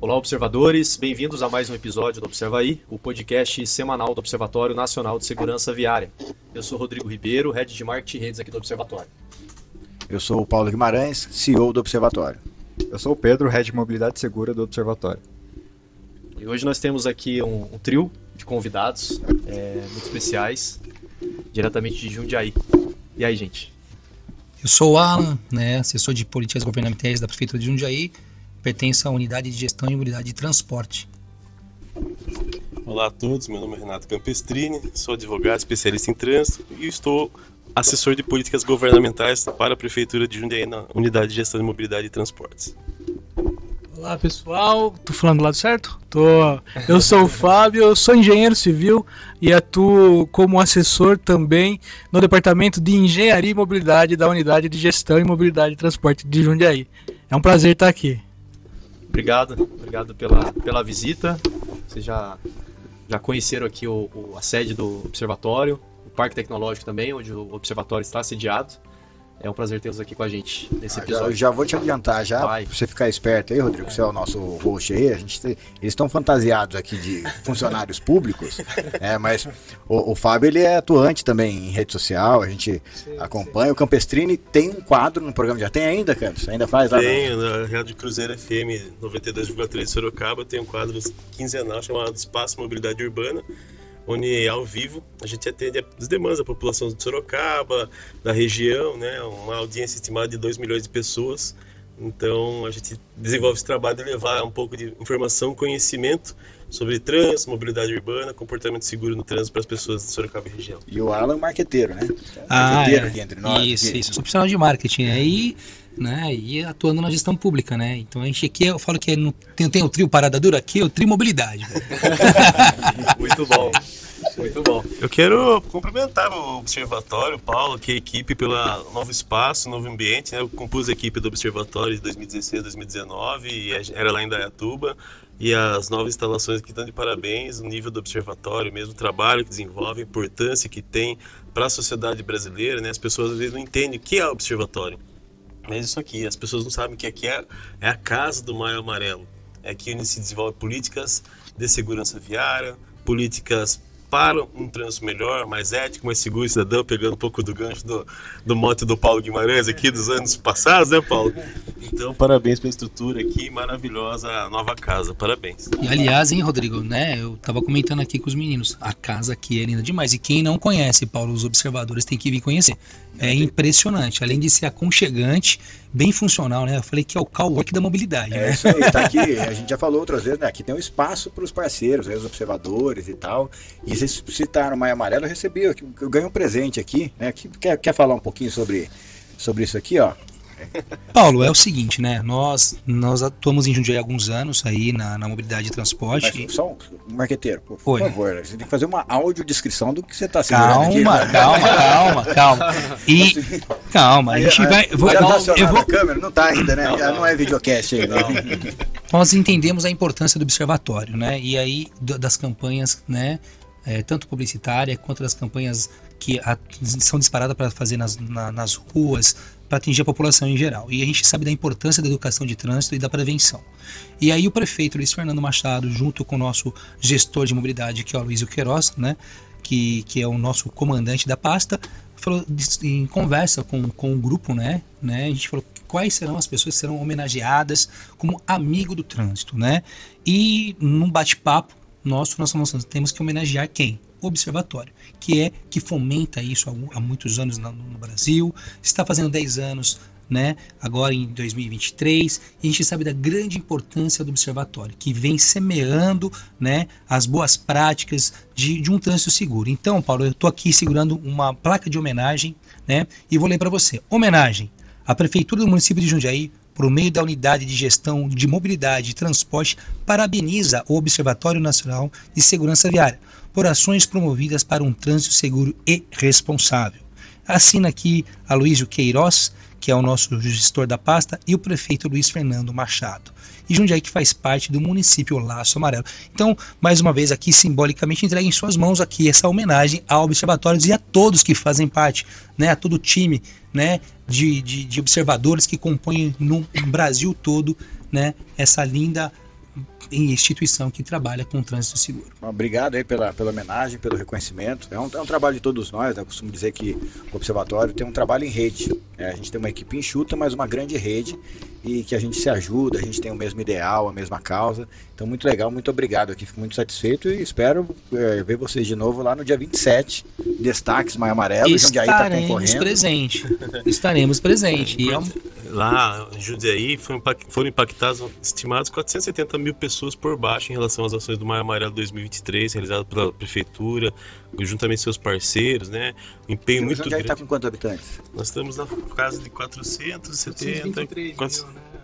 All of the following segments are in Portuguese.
Olá, observadores, bem-vindos a mais um episódio do Observaí, o podcast semanal do Observatório Nacional de Segurança Viária. Eu sou Rodrigo Ribeiro, Head de Marketing e Redes aqui do Observatório. Eu sou o Paulo Guimarães, CEO do Observatório. Eu sou o Pedro, Head de Mobilidade Segura do Observatório. E hoje nós temos aqui um trio de convidados muito especiais, diretamente de Jundiaí. E aí, gente? Eu sou o Alan, assessor de políticas governamentais da Prefeitura de Jundiaí, pertenço à Unidade de Gestão e Mobilidade de Transporte. Olá a todos, meu nome é Renato Campestrini, sou advogado especialista em trânsito e estou assessor de políticas governamentais para a Prefeitura de Jundiaí na Unidade de Gestão de Mobilidade e Transportes. Olá pessoal, tô falando do lado certo? Eu sou o Fábio, eu sou engenheiro civil e atuo como assessor também no Departamento de Engenharia e Mobilidade da Unidade de Gestão e Mobilidade e Transporte de Jundiaí. É um prazer estar aqui. Obrigado pela visita. Vocês já conheceram aqui a sede do Observatório, o Parque Tecnológico também, onde o Observatório está sediado. É um prazer tê-los aqui com a gente nesse episódio. Já vou te adiantar, pra você ficar esperto aí, Rodrigo, você é o nosso host aí, eles estão fantasiados aqui de funcionários públicos, mas o Fábio ele é atuante também em rede social, a gente acompanha. O Campestrini tem um quadro no programa, já tem ainda, Campos? Ainda faz lá? Tenho, na Rádio Cruzeiro FM 92,3 de Sorocaba, tem um quadro quinzenal chamado Espaço Mobilidade Urbana, onde ao vivo a gente atende as demandas da população de Sorocaba, da região, uma audiência estimada de 2 milhões de pessoas. Então a gente desenvolve esse trabalho de levar um pouco de informação, conhecimento sobre trânsito, mobilidade urbana, comportamento seguro no trânsito para as pessoas de Sorocaba e região. E o Alan marqueteiro, né? Marqueteiro aqui entre nós. Isso, eu sou profissional de marketing aí, e atuando na gestão pública, Então a gente aqui, eu falo que tem o trio Parada Dura, aqui é o trio Mobilidade. Muito bom. Muito bom. Eu quero cumprimentar o Observatório, o Paulo, que é a equipe pelo novo espaço, novo ambiente. Eu compus a equipe do Observatório de 2016, 2019, e era lá em Indaiatuba. E as novas instalações aqui estão de parabéns, o nível do Observatório, mesmo o trabalho que desenvolve, a importância que tem para a sociedade brasileira. As pessoas às vezes não entendem o que é o Observatório. Mas isso aqui, as pessoas não sabem que aqui é a casa do Maio Amarelo. É aqui onde se desenvolve políticas de segurança viária, políticas para um trânsito melhor, mais ético, mais seguro, cidadão, pegando um pouco do gancho do mote do Paulo Guimarães aqui dos anos passados, Paulo? Então, parabéns pela estrutura aqui, maravilhosa a nova casa, parabéns. E aliás, Rodrigo, eu tava comentando aqui com os meninos, a casa aqui é linda demais, e quem não conhece, Paulo, os observadores tem que vir conhecer. É impressionante, além de ser aconchegante, bem funcional, Eu falei que é o cowork da mobilidade. É isso aí, tá aqui, a gente já falou outras vezes, aqui tem um espaço para os parceiros, os observadores e tal, e vocês citaram o Maio Amarelo, eu ganhei um presente aqui, Quer falar um pouquinho sobre isso aqui, ó? Paulo, é o seguinte, nós atuamos em Jundiaí há alguns anos aí na mobilidade de transporte. Mas só um marqueteiro, por favor, você tem que fazer uma audiodescrição do que você está segurando aqui. Calma. Calma, a gente vai... A câmera não está ainda, não é videocast aí, não. Nós entendemos a importância do observatório, e aí das campanhas, tanto publicitária quanto das campanhas que são disparadas para fazer nas ruas, para atingir a população em geral. E a gente sabe da importância da educação de trânsito e da prevenção. E aí o prefeito Luiz Fernando Machado, junto com o nosso gestor de mobilidade, que é o Aloysio Queiroz, que é o nosso comandante da pasta, falou em conversa com o grupo, a gente falou quais serão as pessoas que serão homenageadas como amigo do trânsito, E num bate-papo nós temos que homenagear quem? O Observatório, que fomenta isso há muitos anos no Brasil, está fazendo 10 anos, agora em 2023, e a gente sabe da grande importância do Observatório, que vem semeando, as boas práticas de um trânsito seguro. Então, Paulo, eu estou aqui segurando uma placa de homenagem, e vou ler para você. Homenagem à Prefeitura do município de Jundiaí, por meio da Unidade de Gestão de Mobilidade e Transporte, parabeniza o Observatório Nacional de Segurança Viária por ações promovidas para um trânsito seguro e responsável. Assina aqui Aloysio Queiroz, que é o nosso gestor da pasta, e o prefeito Luiz Fernando Machado. E Jundiaí, que faz parte do município Laço Amarelo. Então, mais uma vez aqui, simbolicamente, entregue em suas mãos aqui essa homenagem ao Observatório e a todos que fazem parte, a todo o time, de observadores que compõem no Brasil todo, essa linda instituição que trabalha com trânsito seguro. Obrigado aí pela homenagem, pelo reconhecimento. É um trabalho de todos nós, né? Eu costumo dizer que o Observatório tem um trabalho em rede. A gente tem uma equipe enxuta, mas uma grande rede, e que a gente se ajuda, a gente tem o mesmo ideal, a mesma causa. Então, muito legal, muito obrigado aqui, fico muito satisfeito e espero ver vocês de novo lá no dia 27, Destaques Maio Amarelo. Estaremos presentes. Lá em Jundiaí foram impactados, estimados 470 mil pessoas por baixo em relação às ações do Maio Amarelo 2023, realizadas pela Prefeitura, juntamente com seus parceiros, né? Um empenho muito grande. Jundiaí está com quantos habitantes? Nós estamos na casa de 470.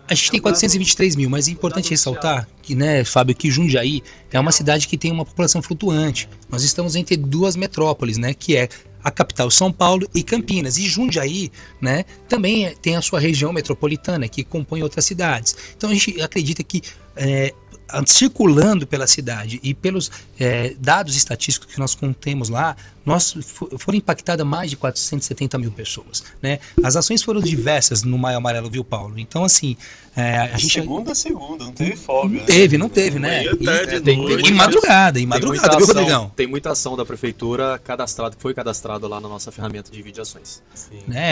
A gente tem 423 mil, mas é importante ressaltar que, né, Fábio, que Jundiaí é uma cidade que tem uma população flutuante. Nós estamos entre duas metrópoles, né, que é a capital São Paulo e Campinas. E Jundiaí, né, também tem a sua região metropolitana, que compõe outras cidades. Então a gente acredita que circulando pela cidade e pelos dados estatísticos que nós contemos lá, foram impactadas mais de 470 mil pessoas, né? As ações foram diversas no Maio Amarelo, viu, Paulo? Então, assim, a gente... Segunda, não teve folga. Não teve, né? Em madrugada, viu, Rodrigão? Tem muita ação da Prefeitura que foi cadastrada lá na nossa ferramenta de videoações.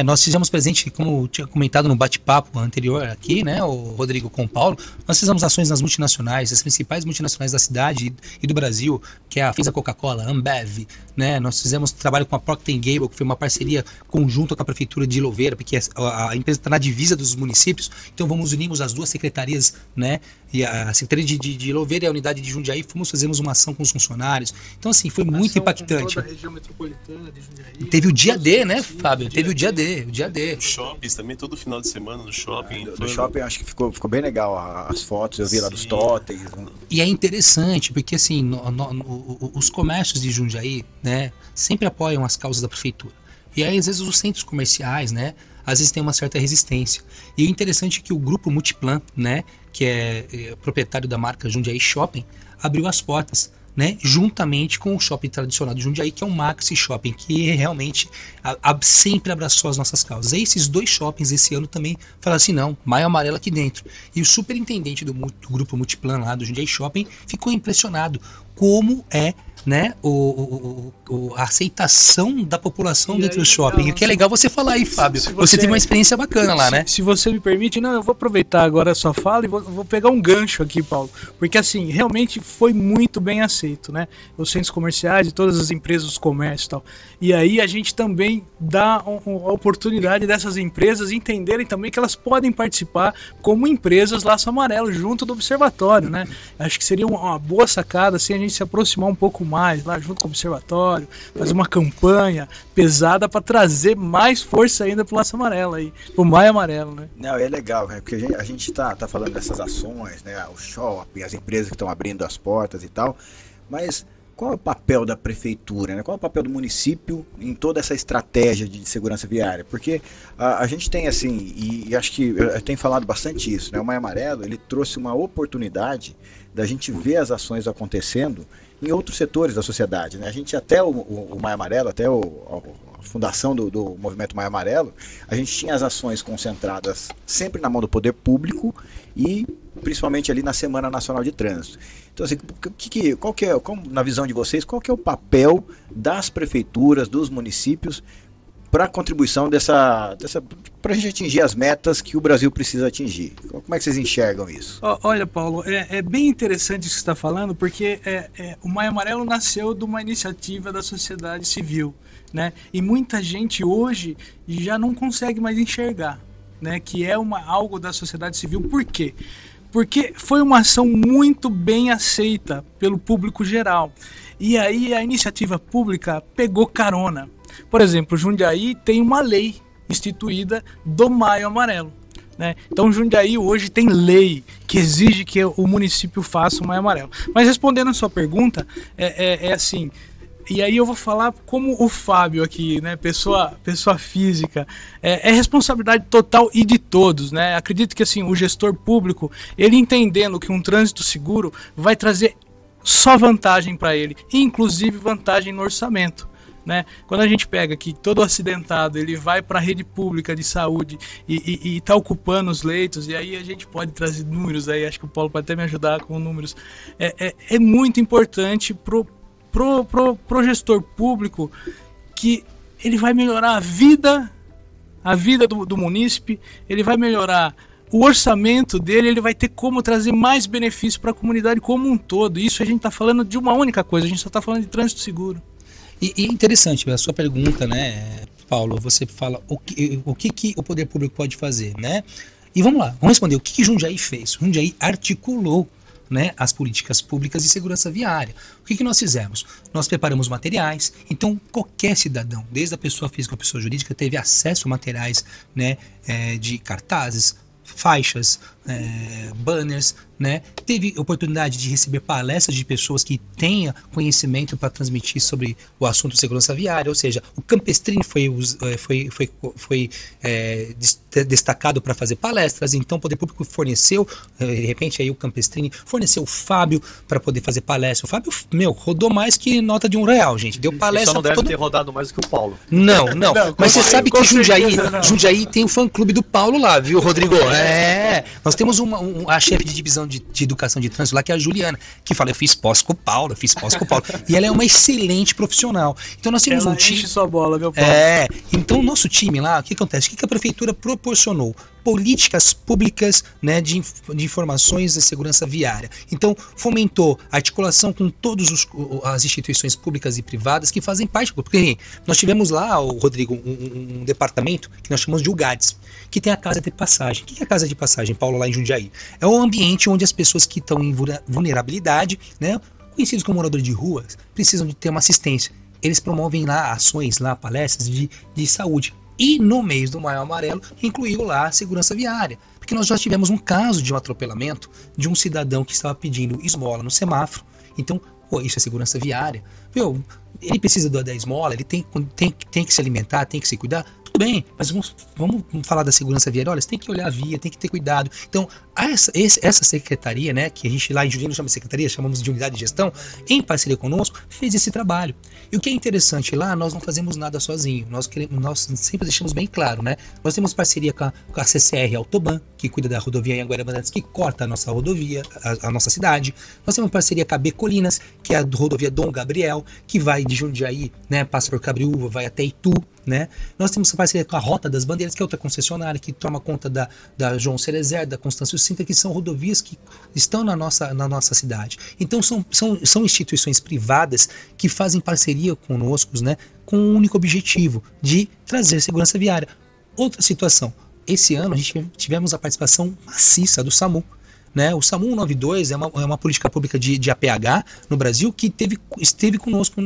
Nós fizemos presente, como tinha comentado no bate-papo anterior aqui, né, o Rodrigo com o Paulo, nós fizemos ações nas multinacionais, as principais multinacionais da cidade e do Brasil, que é a Coca-Cola, Ambev, né? Nós fizemos trabalho com a Procter & Gamble, que foi uma parceria conjunta com a Prefeitura de Louveira, porque a empresa está na divisa dos municípios, então unimos as duas secretarias, né? E a Secretaria de Louveira e a Unidade de Jundiaí, fazemos uma ação com os funcionários. Então, assim, foi muito impactante. Toda a região metropolitana de Jundiaí. Teve o dia D, né, Fábio? Teve o dia D. Shoppings também, todo final de semana no shopping. No shopping, acho que ficou bem legal as fotos, eu vi lá dos totens. E é interessante, porque assim, os comércios de Jundiaí, né, sempre apoiam as causas da prefeitura. E aí, às vezes, os centros comerciais, né, às vezes tem uma certa resistência. E o interessante é que o grupo Multiplan, né, que é proprietário da marca Jundiaí Shopping, abriu as portas, né, juntamente com o shopping tradicional de Jundiaí, que é um Maxi Shopping, que realmente sempre abraçou as nossas causas. E esses dois shoppings esse ano também falaram assim, não, Maio Amarelo aqui dentro. E o superintendente do grupo Multiplan lá do Jundiaí Shopping ficou impressionado como é, né, a aceitação da população dentro do shopping. O que é legal você falar aí, Fábio. Você teve uma experiência bacana lá, né? Se você me permite, eu vou aproveitar agora a sua fala e vou pegar um gancho aqui, Paulo. Porque assim, realmente foi muito bem aceito, né? Os centros comerciais e todas as empresas, os comércios e tal. E aí a gente também dá a oportunidade dessas empresas entenderem também que elas podem participar como empresas Laço Amarelo junto do Observatório, né? Acho que seria uma boa sacada assim, a gente se aproximar um pouco mais lá junto com o Observatório, fazer uma campanha pesada para trazer mais força ainda pro Laço Amarelo aí, pro Maio Amarelo, né? Não, é legal, né? Porque a gente tá falando dessas ações, né? O shopping, as empresas que estão abrindo as portas e tal, mas qual é o papel da prefeitura, né? Qual é o papel do município em toda essa estratégia de segurança viária? Porque a gente tem assim, e acho que eu tenho falado bastante isso, né? O Maio Amarelo, ele trouxe uma oportunidade da gente ver as ações acontecendo em outros setores da sociedade, né? A gente até o Maio Amarelo, até a fundação do movimento Maio Amarelo, a gente tinha as ações concentradas sempre na mão do poder público e principalmente ali na Semana Nacional de Trânsito. Então, assim, na visão de vocês, qual que é o papel das prefeituras, dos municípios para a contribuição para a gente atingir as metas que o Brasil precisa atingir? Como é que vocês enxergam isso? Olha, Paulo, é bem interessante isso que você está falando, porque o Maio Amarelo nasceu de uma iniciativa da sociedade civil, né? E muita gente hoje já não consegue mais enxergar, né? Que é algo da sociedade civil. Por quê? Porque foi uma ação muito bem aceita pelo público geral. E aí a iniciativa pública pegou carona. Por exemplo, Jundiaí tem uma lei instituída do Maio Amarelo, né? Então Jundiaí hoje tem lei que exige que o município faça o Maio Amarelo. Mas respondendo a sua pergunta, é assim, e aí eu vou falar como o Fábio aqui, né, pessoa física, é responsabilidade total e de todos, né? Acredito que assim, o gestor público, ele entendendo que um trânsito seguro vai trazer só vantagem para ele, inclusive vantagem no orçamento, né? Quando a gente pega que todo acidentado ele vai para a rede pública de saúde e está ocupando os leitos, e aí a gente pode trazer números aí, acho que o Paulo pode até me ajudar com números, é muito importante pro gestor público, que ele vai melhorar a vida do munícipe, ele vai melhorar o orçamento dele, ele vai ter como trazer mais benefício para a comunidade como um todo. Isso a gente está falando de uma única coisa, a gente só está falando de trânsito seguro. E é interessante a sua pergunta, né, Paulo? Você fala o que o poder público pode fazer, né? E vamos lá, vamos responder. O que Jundiaí fez? Jundiaí articulou, né, as políticas públicas de segurança viária. O que nós fizemos? Nós preparamos materiais, então qualquer cidadão, desde a pessoa física à pessoa jurídica, teve acesso a materiais, né, de cartazes, faixas, banners, né? Teve oportunidade de receber palestras de pessoas que tenham conhecimento para transmitir sobre o assunto de segurança viária, ou seja, o Campestrini foi destacado para fazer palestras, então o poder público forneceu, de repente aí o Campestrini forneceu o Fábio para poder fazer palestra. O Fábio, rodou mais que nota de R$1, gente, deu palestra. Só não deve ter rodado mais do que o Paulo. Não, mas você sabe que Jundiaí tem um fã-clube do Paulo lá, viu, Rodrigo? Nós temos a chefe de divisão de educação de trânsito lá, que é a Juliana, que fala, eu fiz pós com o Paulo, e ela é uma excelente profissional. Então nós temos um time... enche sua bola, meu Paulo. Então o nosso time lá, o que acontece? O que a prefeitura proporcionou? Políticas públicas, né, de informações de segurança viária. Então fomentou a articulação com todas as instituições públicas e privadas que fazem parte, porque nós tivemos lá, Rodrigo, um departamento que nós chamamos de UGADS, que tem a casa de passagem. O que é a casa de passagem, Paulo, lá em Jundiaí? É um ambiente onde as pessoas que estão em vulnerabilidade, né, conhecidos como moradores de ruas, precisam de ter uma assistência. Eles promovem lá ações, lá palestras de saúde. E no mês do Maio Amarelo, incluiu lá a segurança viária. Porque nós já tivemos um caso de um atropelamento de um cidadão que estava pedindo esmola no semáforo. Então, isso é segurança viária. Ele precisa da esmola, ele tem que se alimentar, tem que se cuidar. Tudo bem, mas vamos falar da segurança viária. Olha, você tem que olhar a via, tem que ter cuidado. Então, essa secretaria, né, que a gente lá em Juliano chama de secretaria, chamamos de unidade de gestão, em parceria conosco, fez esse trabalho. E o que é interessante lá, nós não fazemos nada sozinho. Nós sempre deixamos bem claro, né? Nós temos parceria com a CCR Autoban, que cuida da rodovia Anhanguera Bandeirantes, que corta a nossa rodovia, a nossa cidade. Nós temos parceria com a B Colinas, que é a rodovia Dom Gabriel, que vai de Jundiaí, né, passa por Cabriúva, vai até Itu, né? Nós temos parceria com a Rota das Bandeiras, que é outra concessionária que toma conta da João Cerezer, da Constâncio Sintra, que são rodovias que estão na nossa cidade. Então são instituições privadas que fazem parceria conosco, né, com um único objetivo de trazer segurança viária. Outra situação, esse ano a gente tivemos a participação maciça do SAMU. Né? O SAMU 192 é uma política pública de APH no Brasil que esteve conosco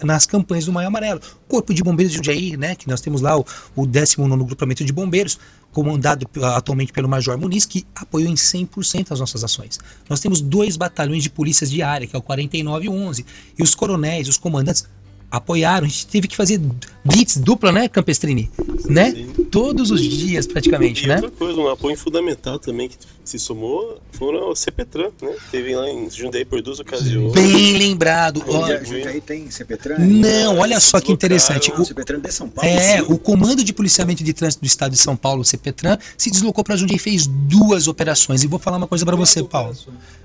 nas campanhas do Maio Amarelo. Corpo de Bombeiros de Jundiaí, né? Que nós temos lá o 19º Grupamento de Bombeiros, comandado atualmente pelo Major Muniz, que apoiou em 100% as nossas ações. Nós temos 2 batalhões de polícias de área, que é o 49 e o 11, e os coronéis, os comandantes apoiaram. A gente teve que fazer blitz dupla, né, Campestrini? Né? Sim. Todos os dias, praticamente, né? Outra coisa, um apoio fundamental também que se somou foram o CPTran, né? Teve lá em Jundiaí por 2 ocasiões. Bem lembrado. Jundiaí tem CPTran? Não, olha só que interessante. O CPTran de São Paulo. O Comando de Policiamento de Trânsito do Estado de São Paulo, o CPTran, se deslocou para Jundiaí e fez 2 operações. E vou falar uma coisa para você, Paulo.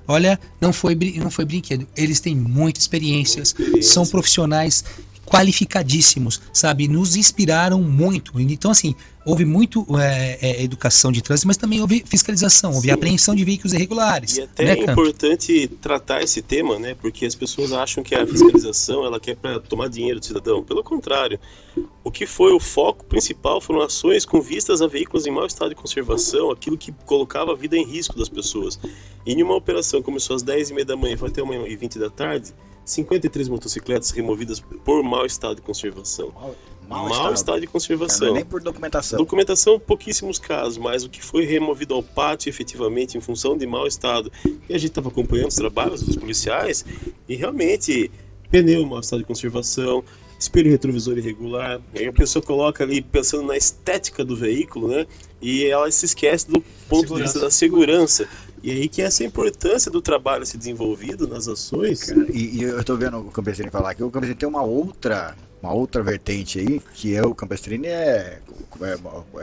Olha, não foi brinquedo. Eles têm muita experiências, são profissionais qualificadíssimos, sabe? Nos inspiraram muito. Então, assim, houve muito educação de trânsito, mas também houve fiscalização, houve apreensão de veículos irregulares. E até é importante tratar esse tema, né? Porque as pessoas acham que a fiscalização ela quer para tomar dinheiro do cidadão. Pelo contrário, o que foi o foco principal foram ações com vistas a veículos em mau estado de conservação, aquilo que colocava a vida em risco das pessoas. E em uma operação começou às 10h30 da manhã e foi até 1h20 da tarde, 53 motocicletas removidas por mau estado de conservação. Mau estado de conservação. Não é nem por documentação. Documentação, pouquíssimos casos, mas o que foi removido ao pátio efetivamente em função de mau estado. E a gente estava acompanhando os trabalhos dos policiais e realmente pneu em mau estado de conservação, espelho retrovisor irregular. Aí a pessoa coloca ali pensando na estética do veículo, né? E ela se esquece do ponto de vista da segurança. E aí que essa importância do trabalho ser desenvolvido nas ações. Cara, e eu estou vendo o Campestrini falar que o Campestrini tem uma outra uma outra vertente aí, que o Campestrini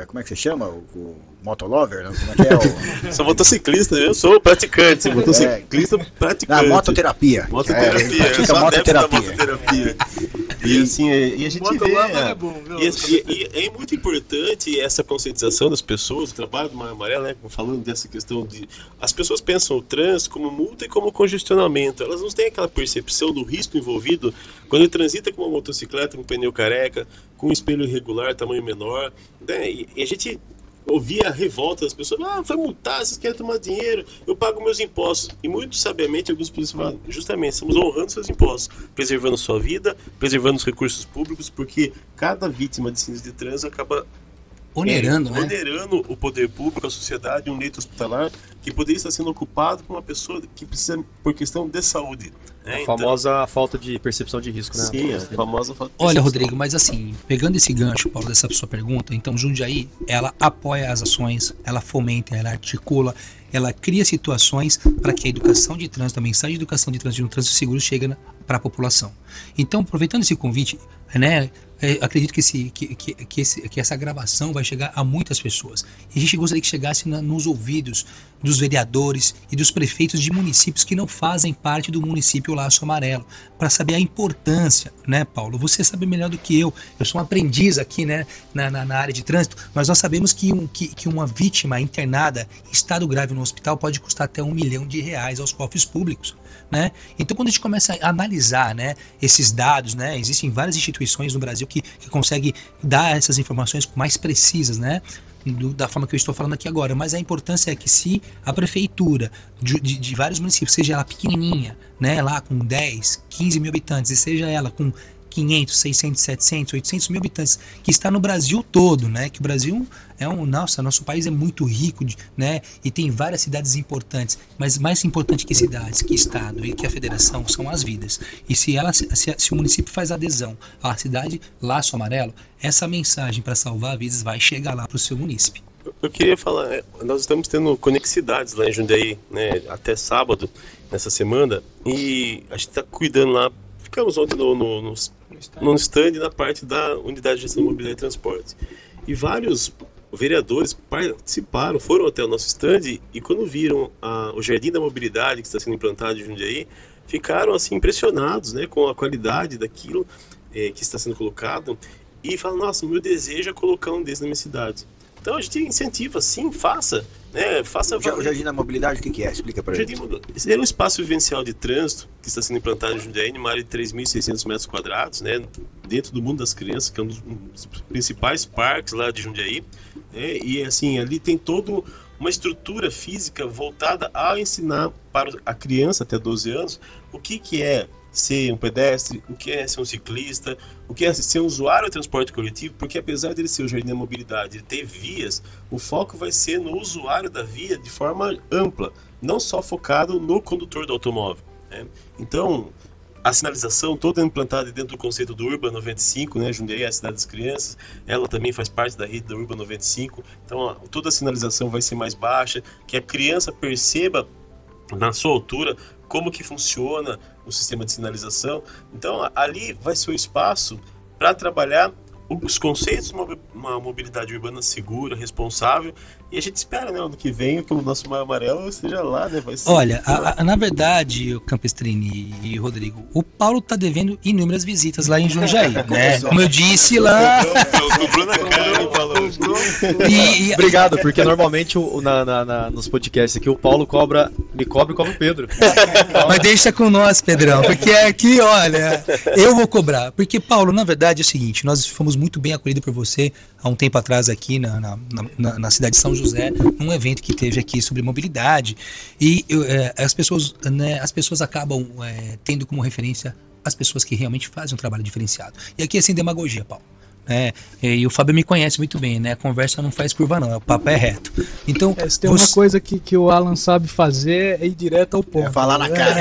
como é que você chama? O motolover? Como é que é? Sou motociclista, eu sou praticante, motociclista praticante. Mototerapia. Mototerapia, eu sou adepto da mototerapia. E assim, e a gente vê. É bom, e é muito importante essa conscientização das pessoas, o trabalho do Maio Amarelo, né? Falando dessa questão de. As pessoas pensam o trânsito como multa e como congestionamento. Elas não têm aquela percepção do risco envolvido quando ele transita com uma motocicleta, com pneu careca, com um espelho irregular, tamanho menor. Né? E a gente ouvia a revolta das pessoas, vai multar, vocês querem tomar dinheiro, eu pago meus impostos. E muito sabiamente alguns polícias falam, justamente, estamos honrando seus impostos, preservando sua vida, preservando os recursos públicos, porque cada vítima de sinistro de trânsito acaba onerando o poder público, a sociedade, um leito hospitalar que poderia estar sendo ocupado por uma pessoa que precisa por questão de saúde. A famosa falta de percepção de risco, né? Sim, a famosa falta de percepção. Olha, Rodrigo, mas assim, pegando esse gancho, Paulo, dessa sua pergunta, então Jundiaí, ela apoia as ações, ela fomenta, ela articula, ela cria situações para que a educação de trânsito, a mensagem de educação de trânsito, de um trânsito seguro chegue para a população. Então, aproveitando esse convite, né, acredito que essa gravação vai chegar a muitas pessoas. E a gente gostaria que chegasse nos ouvidos dos vereadores e dos prefeitos de municípios que não fazem parte do município Laço Amarelo, para saber a importância, né, Paulo? Você sabe melhor do que eu sou um aprendiz aqui, né, na área de trânsito, mas nós sabemos que uma vítima internada em estado grave no hospital pode custar até R$1 milhão aos cofres públicos. Né? Então, quando a gente começa a analisar, né, esses dados, né, existem várias instituições no Brasil que conseguem dar essas informações mais precisas, né, da forma que eu estou falando aqui agora, mas a importância é que se a prefeitura de vários municípios, seja ela pequenininha, né, lá com 10, 15 mil habitantes, e seja ela com 500, 600, 700, 800 mil habitantes, que está no Brasil todo, né? Que o Brasil nosso país é muito rico, né? E tem várias cidades importantes, mas mais importante que cidades, que estado e que a federação são as vidas. E se o município faz adesão à cidade Laço Amarelo, essa mensagem para salvar vidas vai chegar lá para o seu município. Eu queria falar, nós estamos tendo conexidades lá em Jundiaí, né? Até sábado, nessa semana, e a gente está cuidando lá. Ficamos ontem no stand na parte da Unidade de Gestão de Mobilidade e Transporte. E vários vereadores participaram, foram até o nosso stand e quando viram o Jardim da Mobilidade que está sendo implantado em Jundiaí, ficaram assim impressionados, né, com a qualidade daquilo que está sendo colocado e falaram, nossa, meu desejo é colocar um desses na minha cidade. Então a gente incentiva, sim, faça. Né, faça o Jardim da Mobilidade, o que é? Explica para gente. Esse é um espaço vivencial de trânsito que está sendo implantado em Jundiaí, em uma área de 3.600 metros quadrados, né, dentro do Mundo das Crianças, que é um dos principais parques lá de Jundiaí. Né, e assim, ali tem toda uma estrutura física voltada a ensinar para a criança até 12 anos o que é ser um pedestre, o que é ser um ciclista, o que é ser um usuário de transporte coletivo, porque apesar dele ser o Jardim da Mobilidade e ter vias, o foco vai ser no usuário da via de forma ampla, não só focado no condutor do automóvel. Né? Então, a sinalização toda implantada dentro do conceito do Urban 95, né? Jundiaí é a cidade das crianças, ela também faz parte da rede da Urban 95, então toda a sinalização vai ser mais baixa, que a criança perceba na sua altura como que funciona o sistema de sinalização. Então ali vai ser o espaço para trabalhar os conceitos de uma mobilidade urbana segura, responsável, e a gente espera, né, ano que vem que o nosso Maio Amarelo esteja lá, né? Vai ser, olha, na verdade, o Campestrini e Rodrigo, o Paulo está devendo inúmeras visitas lá em Jundiaí, né? Como eu disse lá. Obrigado, porque normalmente nos podcasts aqui o Paulo me cobra o Pedro. Mas deixa com nós, Pedrão, porque aqui, olha, eu vou cobrar. Porque, Paulo, na verdade é o seguinte, nós fomos muito bem acolhidos por você há um tempo atrás aqui na cidade de São José, num evento que teve aqui sobre mobilidade, e as pessoas acabam tendo como referência as pessoas que realmente fazem um trabalho diferenciado. E aqui é sem demagogia, Paulo. E o Fábio me conhece muito bem, né? A conversa não faz curva não, o papo é reto. Então, se tem uma coisa que o Alan sabe fazer é ir direto ao ponto. Falar na cara.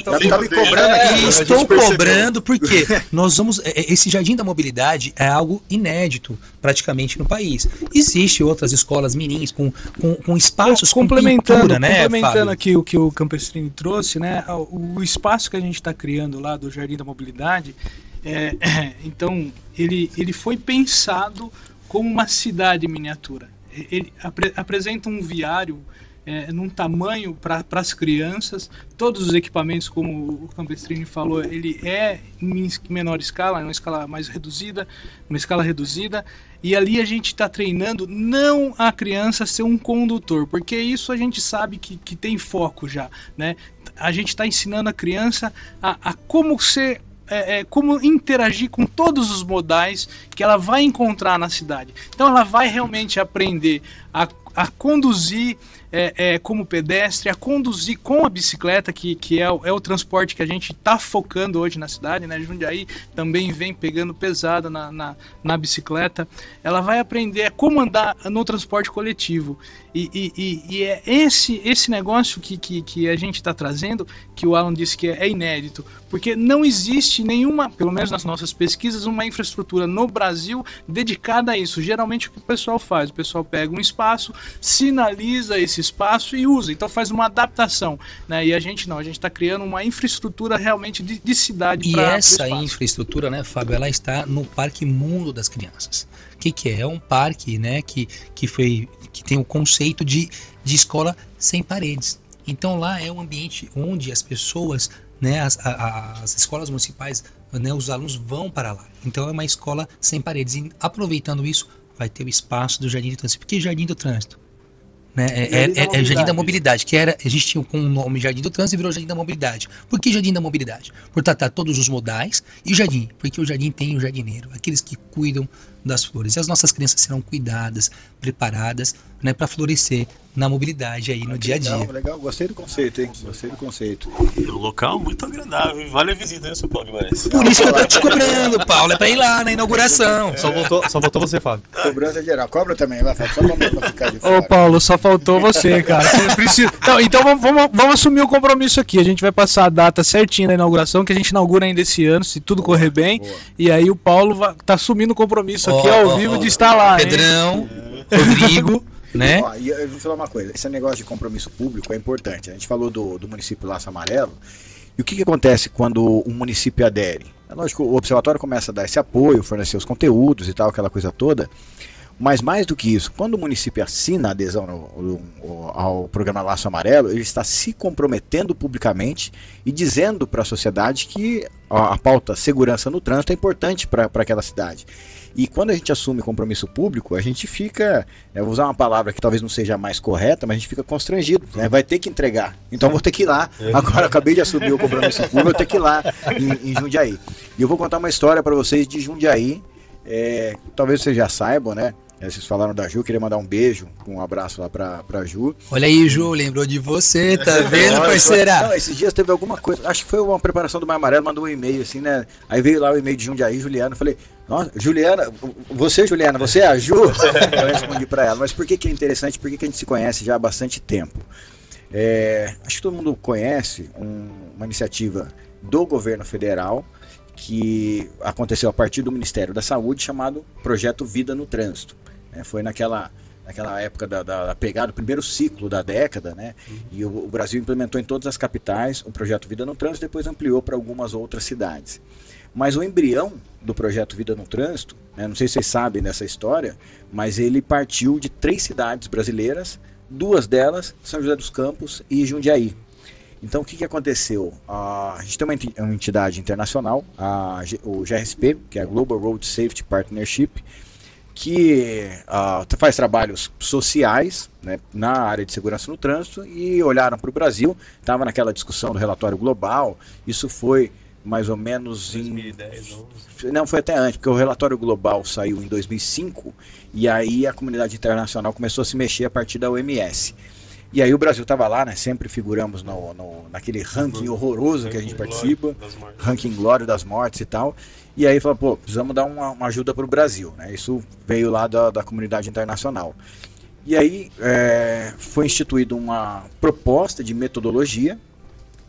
Tá me cobrando aqui. Estou cobrando porque nós vamos. Esse Jardim da Mobilidade é algo inédito praticamente no país. Existem outras escolas minis com espaços complementando, com pintura, né, complementando Fábio? Aqui o que o Campestrini trouxe, né? O espaço que a gente está criando lá do Jardim da Mobilidade Então, ele foi pensado como uma cidade miniatura. Ele apresenta um viário num tamanho para as crianças. Todos os equipamentos, como o Campestrini falou, ele é em menor escala, uma escala mais reduzida, uma escala reduzida. E ali a gente está treinando não a criança ser um condutor, porque isso a gente sabe que tem foco já, né? A gente está ensinando a criança a como ser, como interagir com todos os modais que ela vai encontrar na cidade. Então ela vai realmente aprender a conduzir como pedestre, a conduzir com a bicicleta, que é o transporte que a gente está focando hoje na cidade, né? Jundiaí também vem pegando pesado na bicicleta. Ela vai aprender como andar no transporte coletivo. E é esse negócio que a gente está trazendo, que o Alan disse que é inédito, porque não existe nenhuma, pelo menos nas nossas pesquisas, uma infraestrutura no Brasil dedicada a isso. Geralmente o que o pessoal faz? O pessoal pega um espaço, sinaliza esse espaço e usa, então faz uma adaptação, né? E a gente não, a gente está criando uma infraestrutura realmente de cidade. E essa infraestrutura, né, Fábio, ela está no Parque Mundo das Crianças. O que é? É um parque, né, que tem o conceito de escola sem paredes. Então lá é um ambiente onde as pessoas, né, as escolas municipais, né, os alunos vão para lá. Então é uma escola sem paredes. E aproveitando isso, vai ter o espaço do Jardim do Trânsito. Por que Jardim do Trânsito? Né? É Jardim da Mobilidade, que a gente tinha com o nome Jardim do Trânsito e virou Jardim da Mobilidade. Por que Jardim da Mobilidade? Por tratar todos os modais e jardim, porque o jardim tem o jardineiro, aqueles que cuidam das flores. E as nossas crianças serão cuidadas, preparadas, né, para florescer na mobilidade aí no dia a dia. Legal, gostei do conceito, hein? Gostei do conceito. Um local muito agradável, vale a visita, né, seu Paulo Guimarães? Por isso que eu tô te cobrando, Paulo, é pra ir lá na inauguração. Só voltou você, Fábio. Cobrança geral, cobra também, vai, Fábio, só pra ficar de fora. Ô Paulo, só faltou você, cara. Você precisa... Então vamos assumir o compromisso aqui. A gente vai passar a data certinha da inauguração, que a gente inaugura ainda esse ano, se tudo correr bem. Boa. E aí o Paulo tá assumindo o compromisso aqui ao vivo de estar lá. Pedrão, Rodrigo, né? E eu vou falar uma coisa, esse negócio de compromisso público é importante. A gente falou do município Laço Amarelo. E o que acontece quando um município adere? É lógico, o observatório começa a dar esse apoio, fornecer os conteúdos e tal, aquela coisa toda. Mas mais do que isso, quando o município assina a adesão ao programa Laço Amarelo, ele está se comprometendo publicamente e dizendo para a sociedade que a pauta segurança no trânsito é importante para aquela cidade. E quando a gente assume compromisso público, a gente fica, eu vou usar uma palavra que talvez não seja a mais correta, mas a gente fica constrangido, né? Vai ter que entregar, então vou ter que ir lá. Agora acabei de assumir o compromisso público, vou ter que ir lá em Jundiaí. E eu vou contar uma história para vocês de Jundiaí, talvez vocês já saibam, né? Vocês falaram da Ju, queria mandar um beijo, um abraço lá pra Ju. Olha aí, Ju, lembrou de você, tá vendo, parceira? Não, esses dias teve alguma coisa, acho que foi uma preparação do Maio Amarelo, mandou um e-mail assim, né? Aí veio lá o e-mail de Jundiaí, Juliana, eu falei, nossa, Juliana, Juliana, você é a Ju? Eu respondi pra ela, mas por que é interessante, por que a gente se conhece já há bastante tempo? Acho que todo mundo conhece uma iniciativa do governo federal, que aconteceu a partir do Ministério da Saúde, chamado Projeto Vida no Trânsito. Foi naquela época da pegada, do primeiro ciclo da década, né? E o Brasil implementou em todas as capitais o Projeto Vida no Trânsito, depois ampliou para algumas outras cidades. Mas o embrião do Projeto Vida no Trânsito, né, não sei se vocês sabem dessa história, mas ele partiu de 3 cidades brasileiras, 2 delas, São José dos Campos e Jundiaí. Então o que aconteceu? A gente tem uma entidade internacional, o GRSP, que é a Global Road Safety Partnership, que faz trabalhos sociais, né, na área de segurança no trânsito, e olharam para o Brasil, estava naquela discussão do relatório global, isso foi mais ou menos em 2010, não, foi até antes, porque o relatório global saiu em 2005, e aí a comunidade internacional começou a se mexer a partir da OMS. E aí o Brasil estava lá, né? Sempre figuramos naquele ranking horroroso que a gente participa, ranking glória das mortes e tal. E aí falou, pô, precisamos dar uma ajuda para o Brasil, né? Isso veio lá da comunidade internacional. E aí foi instituída uma proposta de metodologia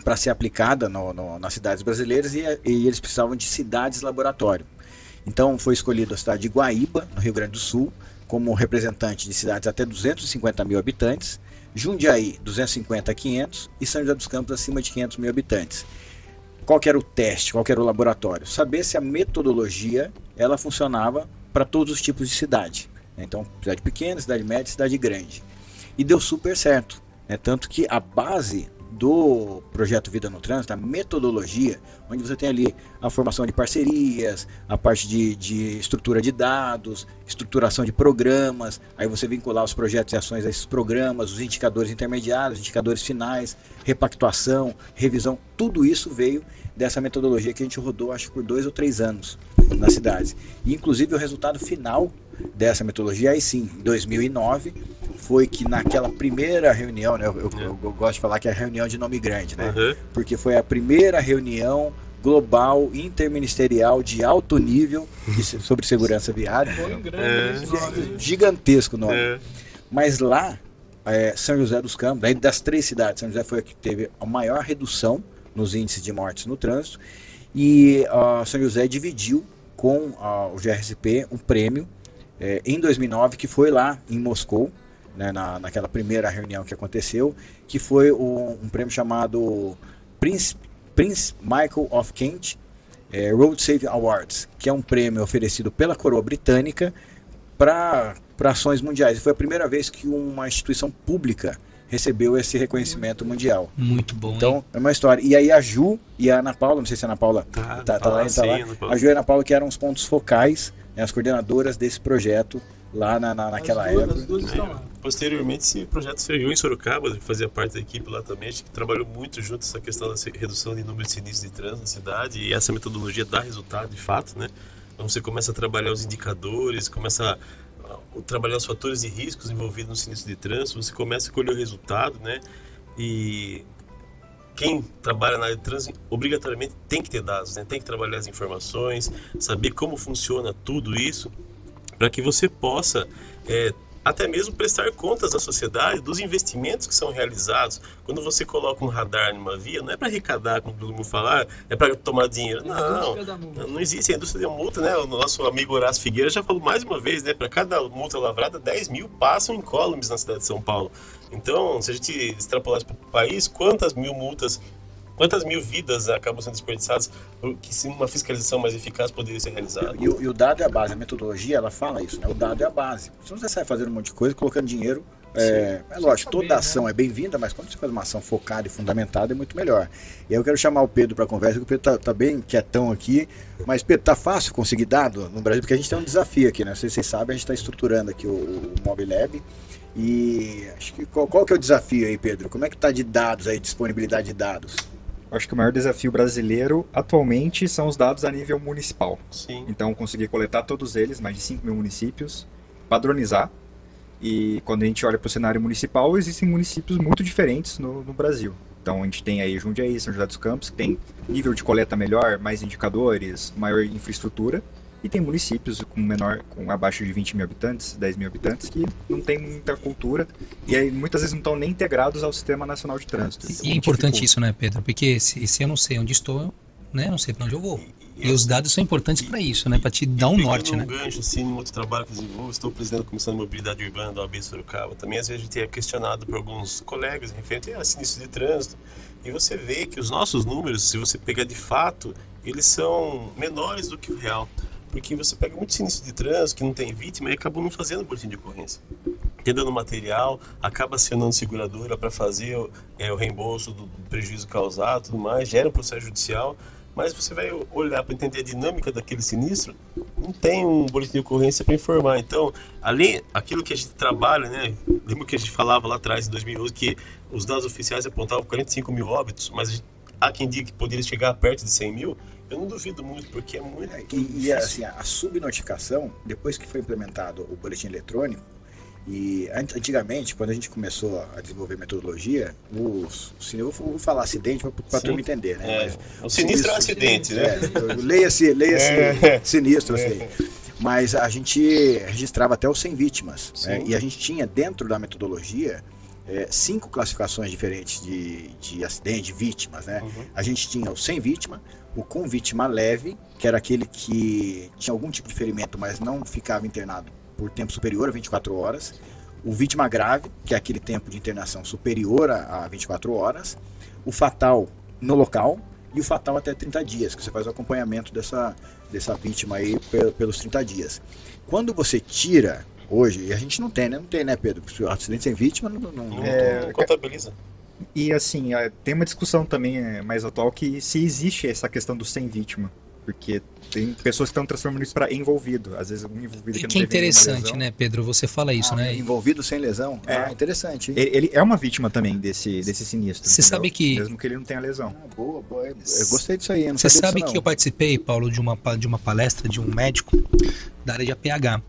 para ser aplicada nas cidades brasileiras, e eles precisavam de cidades laboratório. Então foi escolhida a cidade de Guaíba, no Rio Grande do Sul, como representante de cidades até 250 mil habitantes, Jundiaí 250 a 500 e São José dos Campos acima de 500 mil habitantes. qual que era o teste, qual que era o laboratório? Saber se a metodologia ela funcionava para todos os tipos de cidade. Então, cidade pequena, cidade média, cidade grande. E deu super certo. Tanto que a base do projeto Vida no Trânsito, a metodologia, onde você tem ali a formação de parcerias, a parte de estrutura de dados, estruturação de programas, aí você vincular os projetos e ações a esses programas, os indicadores intermediários, indicadores finais, repactuação, revisão, tudo isso veio dessa metodologia que a gente rodou, acho que por 2 ou 3 anos nas cidades. E, inclusive, o resultado final dessa metodologia, aí sim, em 2009, foi que naquela primeira reunião, né, eu gosto de falar que é a reunião de nome grande, né? Porque foi a primeira reunião global, interministerial, de alto nível sobre segurança viária. Foi um grande gigantesco nome. Mas lá, São José dos Campos, aí das 3 cidades, São José foi a que teve a maior redução nos índices de mortes no trânsito, e São José dividiu com o GRSP um prêmio em 2009, que foi lá em Moscou, né, naquela primeira reunião que aconteceu, que foi um prêmio chamado Prince Michael of Kent Road Safety Awards, que é um prêmio oferecido pela coroa britânica para ações mundiais. Foi a primeira vez que uma instituição pública recebeu esse reconhecimento mundial. Muito bom. Então, hein? é uma história. E aí a Ju e a Ana Paula, não sei se a Ana Paula tá lá, a Ju e a Ana Paula, que eram os pontos focais, né, as coordenadoras desse projeto lá naquela época. As duas estão lá. Posteriormente, esse projeto surgiu em Sorocaba, que fazia parte da equipe lá também. A gente trabalhou muito junto essa questão da redução de número de sinistros de trânsito na cidade, e essa metodologia dá resultado, de fato, né? Então você começa a trabalhar os indicadores, começa a trabalhar os fatores de riscos envolvidos no sinistro de trânsito, você começa a colher o resultado, né? E quem trabalha na área de trânsito obrigatoriamente tem que ter dados, né? Tem que trabalhar as informações, saber como funciona tudo isso, para que você possa até mesmo prestar contas à sociedade dos investimentos que são realizados. Quando você coloca um radar numa via, não é para arrecadar, como todo mundo falar, é para tomar dinheiro. Não existe a indústria da multa, né? O nosso amigo Horácio Figueira já falou mais uma vez, né? Para cada multa lavrada, 10 mil passam incólumes na cidade de São Paulo. Então, se a gente extrapolar isso para o país, quantas mil vidas acabam sendo desperdiçadas, que se uma fiscalização mais eficaz poderia ser realizada? E o dado é a base, a metodologia, ela fala isso, né? O dado é a base. Se você sai fazendo um monte de coisa, colocando dinheiro, é lógico, toda ação é bem-vinda, mas quando você faz uma ação focada e fundamentada, é muito melhor. E aí eu quero chamar o Pedro para a conversa, porque o Pedro tá bem quietão aqui, mas Pedro, tá fácil conseguir dado no Brasil, porque a gente tem um desafio aqui, né? Não sei se vocês sabem, a gente está estruturando aqui o MobiLab, e acho que qual que é o desafio aí, Pedro? Como é que tá de dados aí, disponibilidade de dados? Acho que o maior desafio brasileiro atualmente são os dados a nível municipal. Sim. Então, conseguir coletar todos eles, mais de 5 mil municípios, padronizar. E quando a gente olha para o cenário municipal, existem municípios muito diferentes no Brasil. Então, a gente tem aí Jundiaí, São José dos Campos, que tem nível de coleta melhor, mais indicadores, maior infraestrutura. E tem municípios com abaixo de 20 mil habitantes, 10 mil habitantes, que não tem muita cultura e aí muitas vezes não estão nem integrados ao Sistema Nacional de Trânsito. E é importante isso, né, Pedro? Porque se eu não sei onde estou, né, não sei para onde eu vou. E os dados são importantes para isso, né, para te dar um norte, né? Gancho, assim, no outro trabalho que eu desenvolvo, estou presidente da Comissão de Mobilidade Urbana da OAB Sorocaba. Também, às vezes, a gente é questionado por alguns colegas referente a sinistro de trânsito. E você vê que os nossos números, se você pegar de fato, eles são menores do que o real. Porque você pega muito sinistro de trânsito que não tem vítima e acabou não fazendo boletim de ocorrência. Tendo material, acaba acionando seguradora para fazer o reembolso do prejuízo causado, tudo mais, gera um processo judicial, mas você vai olhar para entender a dinâmica daquele sinistro, não tem um boletim de ocorrência para informar. Então, além aquilo que a gente trabalha, né? Lembra que a gente falava lá atrás, em 2011, que os dados oficiais apontavam 45 mil óbitos, mas há quem diga que poderia chegar perto de 100 mil. Eu não duvido muito, porque é muito e assim, a subnotificação, depois que foi implementado o boletim eletrônico, e antigamente, quando a gente começou a desenvolver metodologia, eu vou falar acidente para tu me entender, né? Mas, o sinistro é um acidente, né? Leia-se sinistro, assim. Mas a gente registrava até os 100 vítimas, né? E a gente tinha dentro da metodologia 5 classificações diferentes de acidente, de vítimas, né? A gente tinha o sem vítima, o com vítima leve, que era aquele que tinha algum tipo de ferimento, mas não ficava internado por tempo superior a 24 horas, o vítima grave, que é aquele tempo de internação superior a 24 horas, o fatal no local, e o fatal até 30 dias, que você faz o acompanhamento dessa vítima aí pelos 30 dias. Quando você tira, hoje, e a gente não tem, né, Pedro? Acidente sem vítima não contabiliza. E assim, tem uma discussão também mais atual que se existe essa questão do sem vítima. Porque tem pessoas que estão transformando isso para envolvido. Às vezes um envolvido que não é teve interessante, lesão. né, Pedro? Você fala isso, né? Envolvido sem lesão? Interessante. Hein? Ele é uma vítima também desse sinistro. Você sabe que... Mesmo que ele não tenha lesão. Boa. Eu gostei disso aí. Você sabe que eu participei, Paulo, de uma palestra de um médico da área de APH.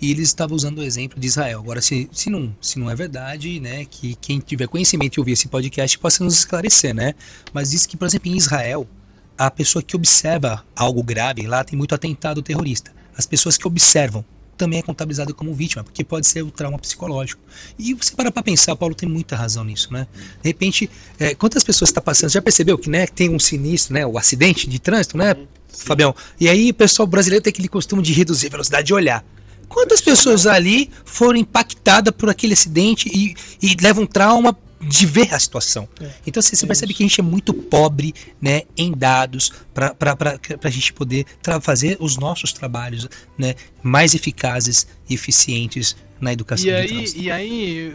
E eles estavam usando o exemplo de Israel. Agora, se não é verdade, né, que quem tiver conhecimento e ouvir esse podcast possa nos esclarecer, né? Mas diz que, por exemplo, em Israel, a pessoa que observa algo grave, lá tem muito atentado terrorista. As pessoas que observam também é contabilizado como vítima, porque pode ser o trauma psicológico. E você para pensar, Paulo tem muita razão nisso, né? De repente, quantas pessoas está passando? Já percebeu que, né, tem um sinistro, né, o acidente de trânsito, né, Fabião? E aí o pessoal brasileiro tem aquele costume de reduzir a velocidade de olhar. Quantas pessoas ali foram impactadas por aquele acidente e levam trauma de ver a situação? Então você percebe que a gente é muito pobre, né, em dados para a gente poder fazer os nossos trabalhos, né, mais eficazes e eficientes na educação. E aí,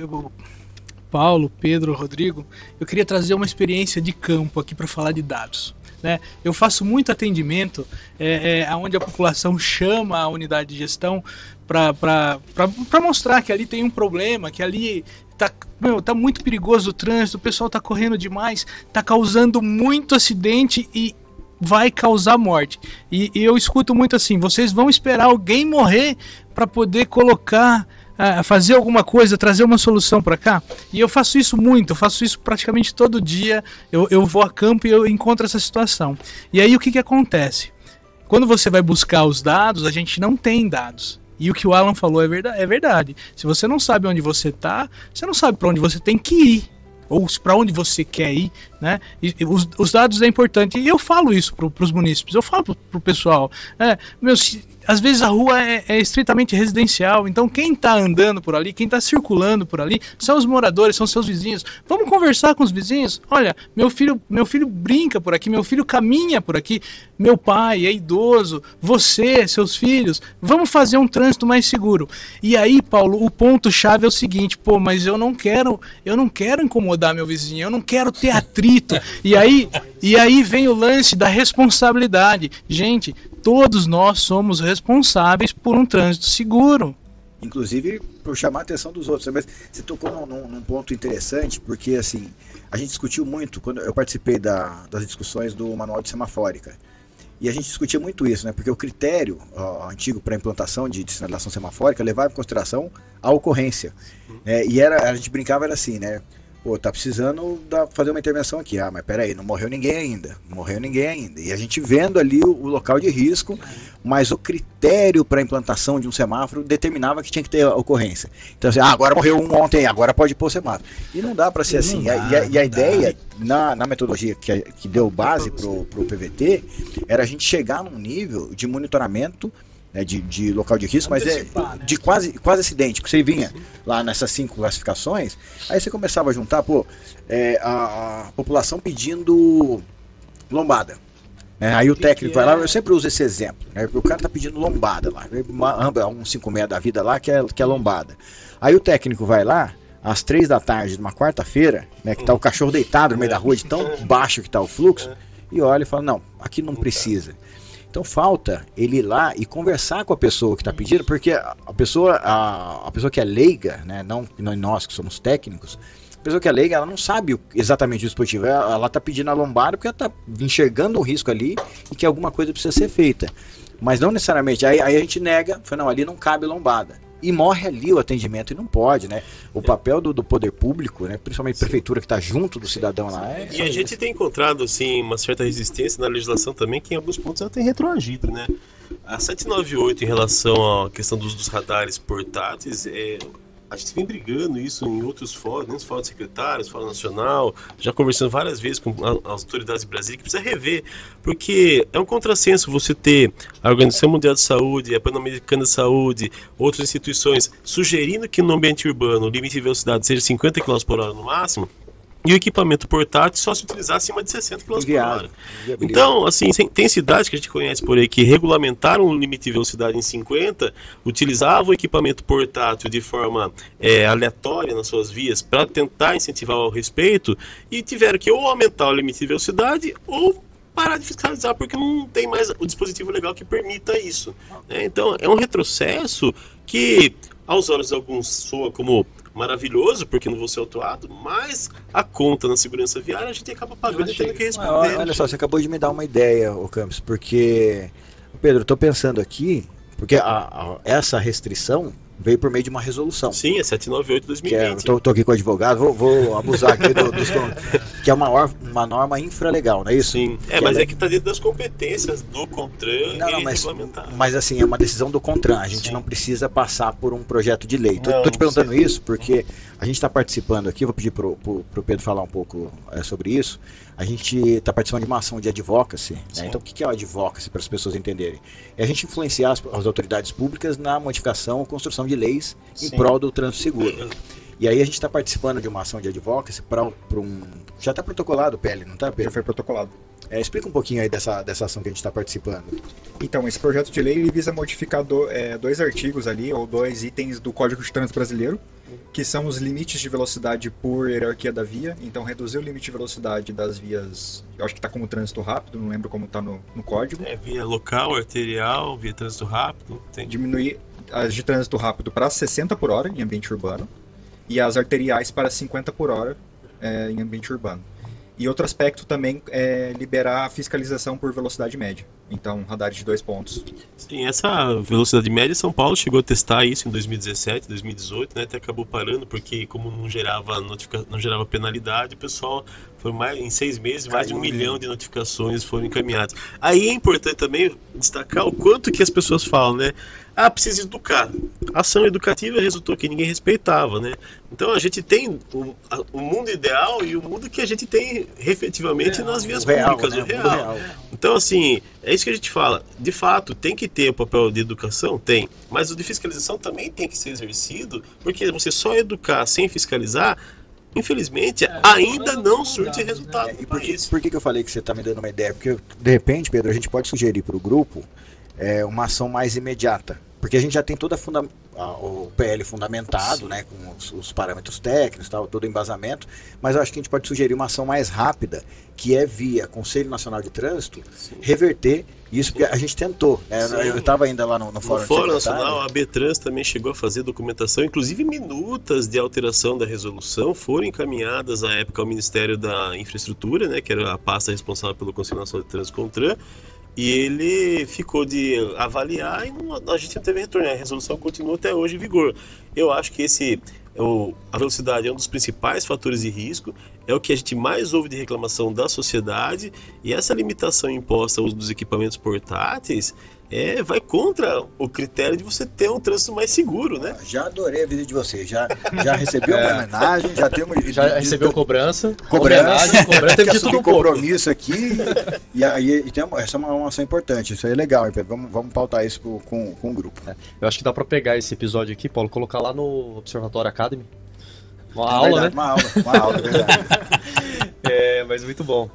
Paulo, Pedro, Rodrigo, eu queria trazer uma experiência de campo aqui para falar de dados. Né? Eu faço muito atendimento onde a população chama a unidade de gestão para mostrar que ali tem um problema, que ali tá muito perigoso o trânsito, o pessoal tá correndo demais, tá causando muito acidente e vai causar morte. E eu escuto muito assim: vocês vão esperar alguém morrer para poder colocar, fazer alguma coisa, trazer uma solução para cá? E eu faço isso muito, eu faço isso praticamente todo dia. Eu vou a campo e eu encontro essa situação. E aí o que acontece? Quando você vai buscar os dados, a gente não tem dados. E o que o Alan falou é verdade. Se você não sabe onde você está, você não sabe para onde você tem que ir, ou para onde você quer ir, né? E os dados é importante. E eu falo isso para os munícipes, eu falo para o pessoal. Às vezes a rua é estritamente residencial, então quem está andando por ali, quem está circulando por ali, são os moradores, são seus vizinhos. Vamos conversar com os vizinhos. Olha, meu filho brinca por aqui, meu filho caminha por aqui, meu pai é idoso, você, seus filhos, vamos fazer um trânsito mais seguro. E aí, Paulo, o ponto-chave é o seguinte: mas eu não quero incomodar meu vizinho, eu não quero ter atrito. E aí vem o lance da responsabilidade. Gente, todos nós somos responsáveis por um trânsito seguro. Inclusive por chamar a atenção dos outros. Mas você tocou num ponto interessante, porque assim, a gente discutiu muito, quando eu participei das discussões do Manual de Semafórica, e a gente discutia muito isso, né? Porque o critério antigo para a implantação de sinalização semafórica levava em consideração a ocorrência. E a gente brincava, era assim, né? Tá precisando fazer uma intervenção aqui. Mas peraí, não morreu ninguém ainda. E a gente vendo ali o local de risco, mas o critério para a implantação de um semáforo determinava que tinha que ter ocorrência. Então assim, agora morreu um ontem, agora pode pôr o semáforo. E não dá para ser assim. E a ideia, na metodologia que deu base para o PVT, era a gente chegar num nível de monitoramento, né, de local de risco, mas de quase acidente, que você vinha lá nessas 5 classificações, aí você começava a juntar, a população pedindo lombada, né? Aí o técnico vai lá, eu sempre uso esse exemplo, né? O cara tá pedindo lombada lá, um 56 da vida lá que é lombada. Aí o técnico vai lá às 3 da tarde, numa quarta-feira, né, que tá o cachorro deitado no meio da rua, de tão baixo que tá o fluxo, e olha e fala: não, aqui não precisa. Então falta ele ir lá e conversar com a pessoa que está pedindo, porque a pessoa que é leiga, né, não nós que somos técnicos, a pessoa que é leiga, ela não sabe exatamente o dispositivo, ela está pedindo a lombada porque ela está enxergando o risco ali e que alguma coisa precisa ser feita, mas não necessariamente, aí a gente nega, fala: não, ali não cabe lombada. E morre ali o atendimento, e não pode, né? O papel do poder público, né, principalmente a prefeitura que está junto do cidadão lá. E a gente tem encontrado assim, uma certa resistência na legislação também, que em alguns pontos ela tem retroagido, né? A 798, em relação à questão dos radares portáteis, a gente vem brigando isso em outros fóruns, nos fóruns secretários, fórum nacional, já conversando várias vezes com as autoridades de Brasília, que precisa rever, porque é um contrassenso você ter a Organização Mundial de Saúde, a Pan-Americana de Saúde, outras instituições sugerindo que no ambiente urbano o limite de velocidade seja 50 km por hora no máximo, e o equipamento portátil só se utilizar acima de 60 km por hora. Então, assim, tem cidades que a gente conhece por aí que regulamentaram o limite de velocidade em 50, utilizavam o equipamento portátil de forma aleatória nas suas vias para tentar incentivar o respeito e tiveram que ou aumentar o limite de velocidade ou parar de fiscalizar porque não tem mais o dispositivo legal que permita isso, né? Então, é um retrocesso que, aos olhos de alguns, soa como maravilhoso, porque não vou ser autuado, mas a conta na segurança viária a gente acaba pagando e tendo que responder. Olha só, você acabou de me dar uma ideia, ô Campos, porque, Pedro, eu tô pensando aqui, porque essa restrição veio por meio de uma resolução. Sim, é 798/2020. Tô aqui com o advogado, vou abusar aqui que é uma norma infralegal, não é isso? Sim, mas é que está dentro das competências do CONTRAN regulamentar. Mas assim, é uma decisão do CONTRAN, a gente não precisa passar por um projeto de lei. Tô te perguntando isso porque a gente está participando aqui, vou pedir pro Pedro falar um pouco sobre isso. A gente está participando de uma ação de advocacy, né? Então o que é o advocacy, para as pessoas entenderem? É a gente influenciar as autoridades públicas na modificação ou construção de leis em prol do trânsito seguro. E aí a gente está participando de uma ação de advocacy para já está protocolado, PL, não está, Pedro? Já foi protocolado. Explica um pouquinho aí dessa ação que a gente está participando. Então, esse projeto de lei ele visa modificar dois artigos ali, ou 2 itens do Código de Trânsito Brasileiro, que são os limites de velocidade por hierarquia da via. Então, reduzir o limite de velocidade das vias, eu acho que está como trânsito rápido, não lembro como está no código. Via local, arterial, via trânsito rápido. Diminuir as de trânsito rápido para 60 por hora em ambiente urbano e as arteriais para 50 por hora em ambiente urbano. E outro aspecto também é liberar a fiscalização por velocidade média. Então, radares de 2 pontos. Sim, essa velocidade média, São Paulo chegou a testar isso em 2017, 2018, né? Até acabou parando porque como não gerava penalidade, o pessoal foi em 6 meses, mais de 1 milhão de notificações foram encaminhadas. Aí é importante também destacar o quanto que as pessoas falam, né? Precisa educar. A ação educativa resultou que ninguém respeitava, né? Então a gente tem o mundo ideal e o mundo que a gente tem efetivamente nas vias públicas, o real. Então, assim, é isso que a gente fala. De fato, tem que ter o papel de educação? Tem. Mas o de fiscalização também tem que ser exercido, porque você só educar sem fiscalizar, infelizmente, ainda não surte resultado. E por que eu falei que você está me dando uma ideia? Porque, de repente, Pedro, a gente pode sugerir para o grupo uma ação mais imediata. Porque a gente já tem toda o PL fundamentado, né, com os parâmetros técnicos, todo o embasamento, mas eu acho que a gente pode sugerir uma ação mais rápida, que é via Conselho Nacional de Trânsito, reverter isso, porque a gente tentou, né? Eu estava ainda lá no Fórum Nacional, a ABTrans também chegou a fazer documentação, inclusive minutas de alteração da resolução foram encaminhadas à época ao Ministério da Infraestrutura, né, que era a pasta responsável pelo Conselho Nacional de Trânsito CONTRAN, e ele ficou de avaliar e a gente não teve retorno. A resolução continua até hoje em vigor. Eu acho que a velocidade é um dos principais fatores de risco, é o que a gente mais ouve de reclamação da sociedade, e essa limitação imposta ao uso dos equipamentos portáteis vai contra o critério de você ter um trânsito mais seguro, né? Já adorei a visita de vocês, já recebeu uma homenagem, já recebeu cobrança, teve de tudo um compromisso aqui, e aí essa é uma ação importante, isso aí é legal, vamos pautar isso com o grupo, né? Eu acho que dá para pegar esse episódio aqui, Paulo, colocar lá no Observatório Academy, uma aula, verdade, né? Uma aula, verdade. Mas muito bom.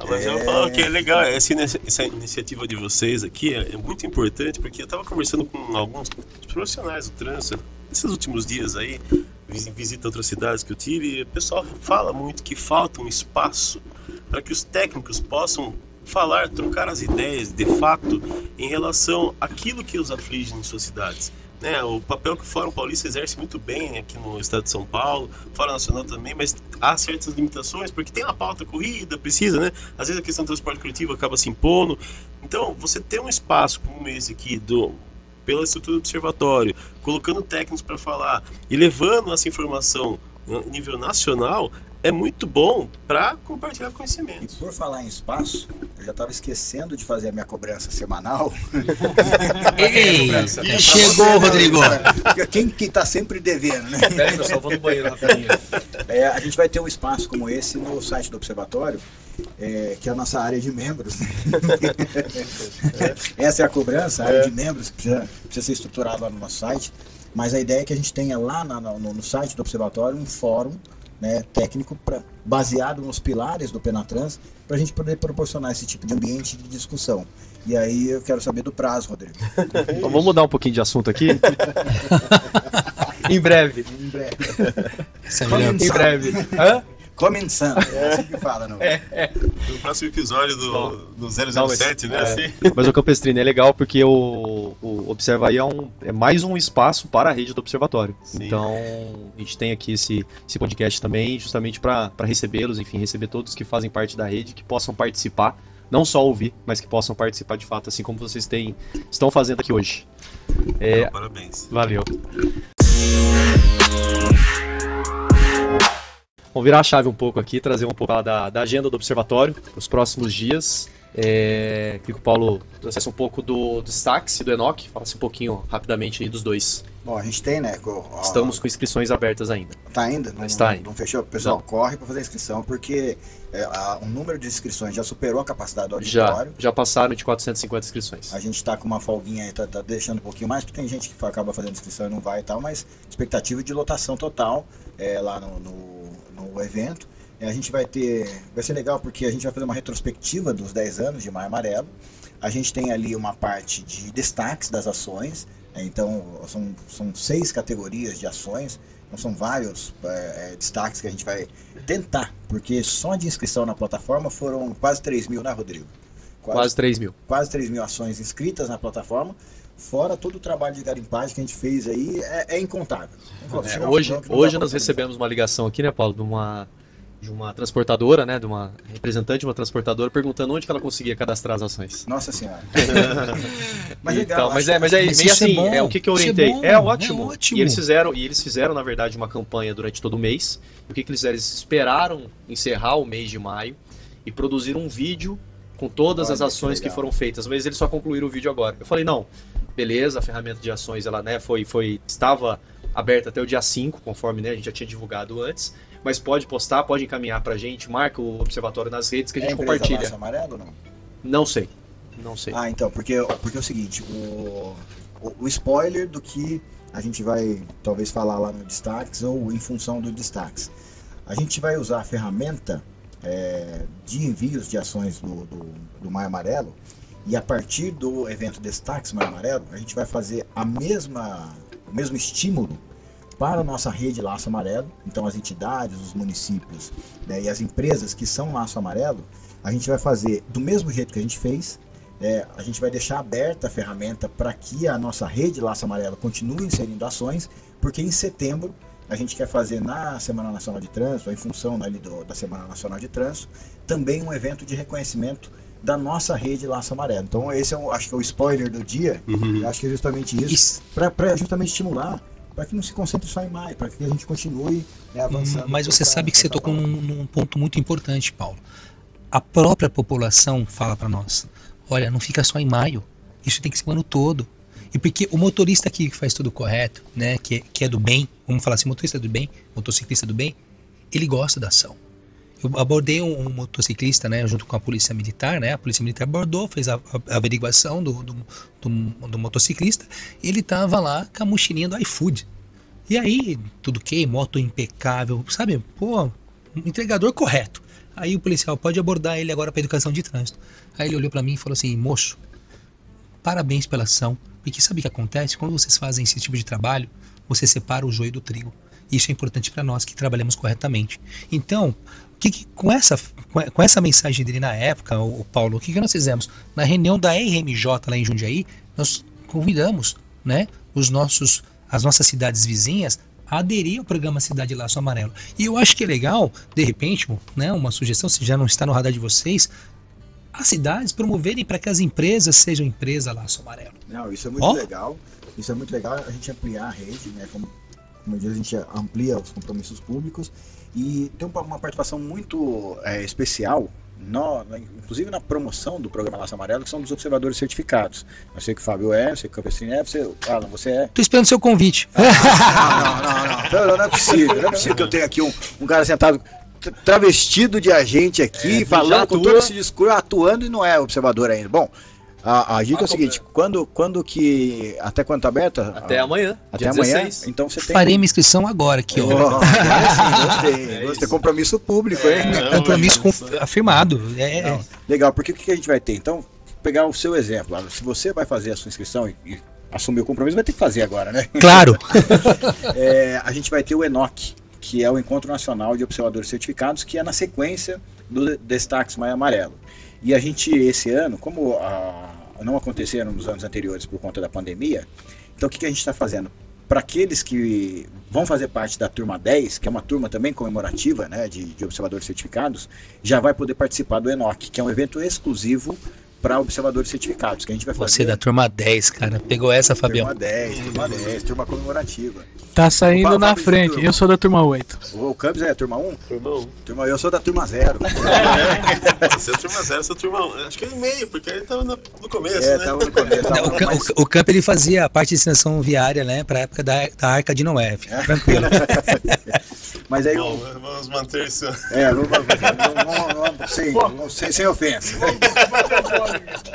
Mas eu falo que é legal, essa iniciativa de vocês aqui é muito importante, porque eu estava conversando com alguns profissionais do trânsito nesses últimos dias aí, visita outras cidades que eu tive, e o pessoal fala muito que falta um espaço para que os técnicos possam falar, trocar as ideias de fato em relação àquilo que os aflige em suas cidades. O papel que o Fórum Paulista exerce muito bem aqui no estado de São Paulo, Fórum Nacional também, mas há certas limitações, porque tem uma pauta corrida, precisa, né? Às vezes a questão do transporte coletivo acaba se impondo. Então, você ter um espaço como esse aqui, pela estrutura do observatório, colocando técnicos para falar e levando essa informação a nível nacional, é muito bom para compartilhar conhecimento. E por falar em espaço, eu já estava esquecendo de fazer a minha cobrança semanal. Ei, chegou, Rodrigo. Quem está sempre devendo, né? Peraí, pessoal, vou no banheiro rapidinho. A gente vai ter um espaço como esse no site do Observatório, que é a nossa área de membros. Essa é a cobrança, a área de membros, que precisa ser estruturada lá no nosso site. Mas a ideia é que a gente tenha lá no site do Observatório um fórum, né, técnico baseado nos pilares do Penatrans, para a gente poder proporcionar esse tipo de ambiente de discussão. E aí eu quero saber do prazo, Rodrigo. Então, vamos mudar um pouquinho de assunto aqui? Em breve. Em breve. Em breve. Hã? Começando, é assim que fala, não? No próximo episódio do 007, né? Assim. Mas o Campestrini é legal porque o Observa aí é mais um espaço para a rede do Observatório. Sim. Então, a gente tem aqui esse podcast também, justamente para recebê-los, enfim, receber todos que fazem parte da rede, que possam participar, não só ouvir, mas que possam participar de fato, assim como vocês estão fazendo aqui hoje. Então, parabéns. Valeu. Vamos virar a chave um pouco aqui, trazer um pouco da agenda do Observatório para os próximos dias. Queria que o Paulo trouxesse um pouco do Destax e do Enoch, falasse um pouquinho rapidamente aí dos dois. Bom, a gente tem, né? Estamos com inscrições abertas ainda. Tá ainda? Está ainda. Não fechou? Pessoal, Não. corre para fazer a inscrição, porque o número de inscrições já superou a capacidade do auditório. Já passaram de 450 inscrições. A gente tá com uma folguinha aí, tá deixando um pouquinho mais, porque tem gente que acaba fazendo inscrição e não vai e tal, mas expectativa de lotação total lá no evento. A gente vai ser legal porque a gente vai fazer uma retrospectiva dos 10 anos de Maio Amarelo. A gente tem ali uma parte de destaques das ações, então são 6 categorias de ações, então são vários destaques que a gente vai tentar, porque só de inscrição na plataforma foram quase 3 mil, né, Rodrigo? Quase 3 mil. Quase 3 mil ações inscritas na plataforma, fora todo o trabalho de garimpagem que a gente fez aí, é incontável. Hoje nós recebemos uma ligação aqui, né, Paulo, de uma transportadora, né, de uma representante de uma transportadora, perguntando onde que ela conseguia cadastrar as ações. Nossa Senhora. Mas legal. Mas é meio assim, o que eu orientei. É ótimo. E eles fizeram, na verdade, uma campanha durante todo o mês. E o que eles fizeram? Eles esperaram encerrar o mês de maio e produziram um vídeo com todas as ações que foram feitas. Mas eles só concluíram o vídeo agora. Eu falei, não, beleza, a ferramenta de ações ela, né, estava aberta até o dia 5, conforme, né, a gente já tinha divulgado antes. Mas pode postar, pode encaminhar pra gente, marca o Observatório nas redes que a gente compartilha. Laço Amarelo ou não? Não sei. Ah, então, porque é o seguinte, o spoiler do que a gente vai talvez falar lá no Destaques ou em função do Destaques. A gente vai usar a ferramenta de envios de ações do Maio Amarelo e a partir do evento Destaques Maio Amarelo, a gente vai fazer o mesmo estímulo para a nossa rede Laço Amarelo. Então as entidades, os municípios, né, e as empresas que são Laço Amarelo, a gente vai fazer do mesmo jeito que a gente fez. A gente vai deixar aberta a ferramenta para que a nossa rede Laço Amarelo continue inserindo ações, porque em setembro a gente quer fazer na Semana Nacional de Trânsito, ou em função ali da Semana Nacional de Trânsito, também um evento de reconhecimento da nossa rede Laço Amarelo. Então esse acho que é o spoiler do dia. Eu acho que é justamente isso. Para justamente estimular, para que não se concentre só em maio, para que a gente continue avançando. Mas você sabe que você tocou num ponto muito importante, Paulo. A própria população fala para nós, olha, não fica só em maio, isso tem que ser o ano todo. E porque o motorista aqui que faz tudo correto, né, que é do bem, vamos falar assim, motorista do bem, motociclista do bem, ele gosta da ação. Eu abordei um motociclista, né, junto com a polícia militar, né, a polícia militar abordou, fez a averiguação do motociclista, e ele tava lá com a mochilinha do iFood. E aí, tudo ok, moto impecável, sabe, pô, entregador correto. Aí o policial, pode abordar ele agora para educação de trânsito. Aí ele olhou para mim e falou assim, moço, parabéns pela ação, porque sabe o que acontece? Quando vocês fazem esse tipo de trabalho, você separa o joio do trigo. Isso é importante para nós que trabalhamos corretamente. Então, com essa mensagem dele na época, o Paulo, o que nós fizemos? Na reunião da RMJ lá em Jundiaí, nós convidamos, né, as nossas cidades vizinhas a aderir ao programa Cidade Laço Amarelo. E eu acho que é legal, de repente, né, uma sugestão, se já não está no radar de vocês, as cidades promoverem para que as empresas sejam empresa Laço Amarelo. Não, isso é muito legal. Isso é muito legal a gente ampliar a rede, né? Como eu disse, a gente amplia os compromissos públicos e tem uma participação muito especial, inclusive na promoção do programa Laço Amarelo, que são dos observadores certificados. Eu sei que o Fábio eu sei que o Campestrini você é. Tô esperando seu convite. Não é possível. Não é possível que eu tenha aqui um cara sentado travestido de agente aqui, falando com todo esse discurso, atuando e não é observador ainda. Bom, A dica é o seguinte, até quando tá aberta? Até amanhã. Até amanhã? Então você tem... Farei minha inscrição agora aqui, ó. Gostei. Compromisso público, hein? Compromisso afirmado. Legal, porque o que a gente vai ter? Então, pegar o seu exemplo. Se você vai fazer a sua inscrição e assumir o compromisso, vai ter que fazer agora, né? Claro! A gente vai ter o ENOC, que é o Encontro Nacional de Observadores Certificados, que é na sequência do Destaques Maio Amarelo. E a gente, esse ano, como não aconteceram nos anos anteriores por conta da pandemia, então o que a gente está fazendo? Para aqueles que vão fazer parte da turma 10, que é uma turma também comemorativa, né, de observadores certificados, já vai poder participar do ENOC, que é um evento exclusivo para observadores certificados, que a gente vai fazer. Você da turma 10, cara, pegou essa, Fabião? Turma 10, turma comemorativa. Tá saindo na frente, eu sou da turma 8. O Campos é turma 1? Turma 1. Eu sou da turma 0. Você é turma 0, eu sou turma 1. Acho que é meio, porque ele tava no começo, né? Tava no começo. O Campo, ele fazia a parte de ensinação viária, né, pra época da Arca de Noé, tranquilo. Mas aí... Bom, vamos manter isso. Sem ofensa.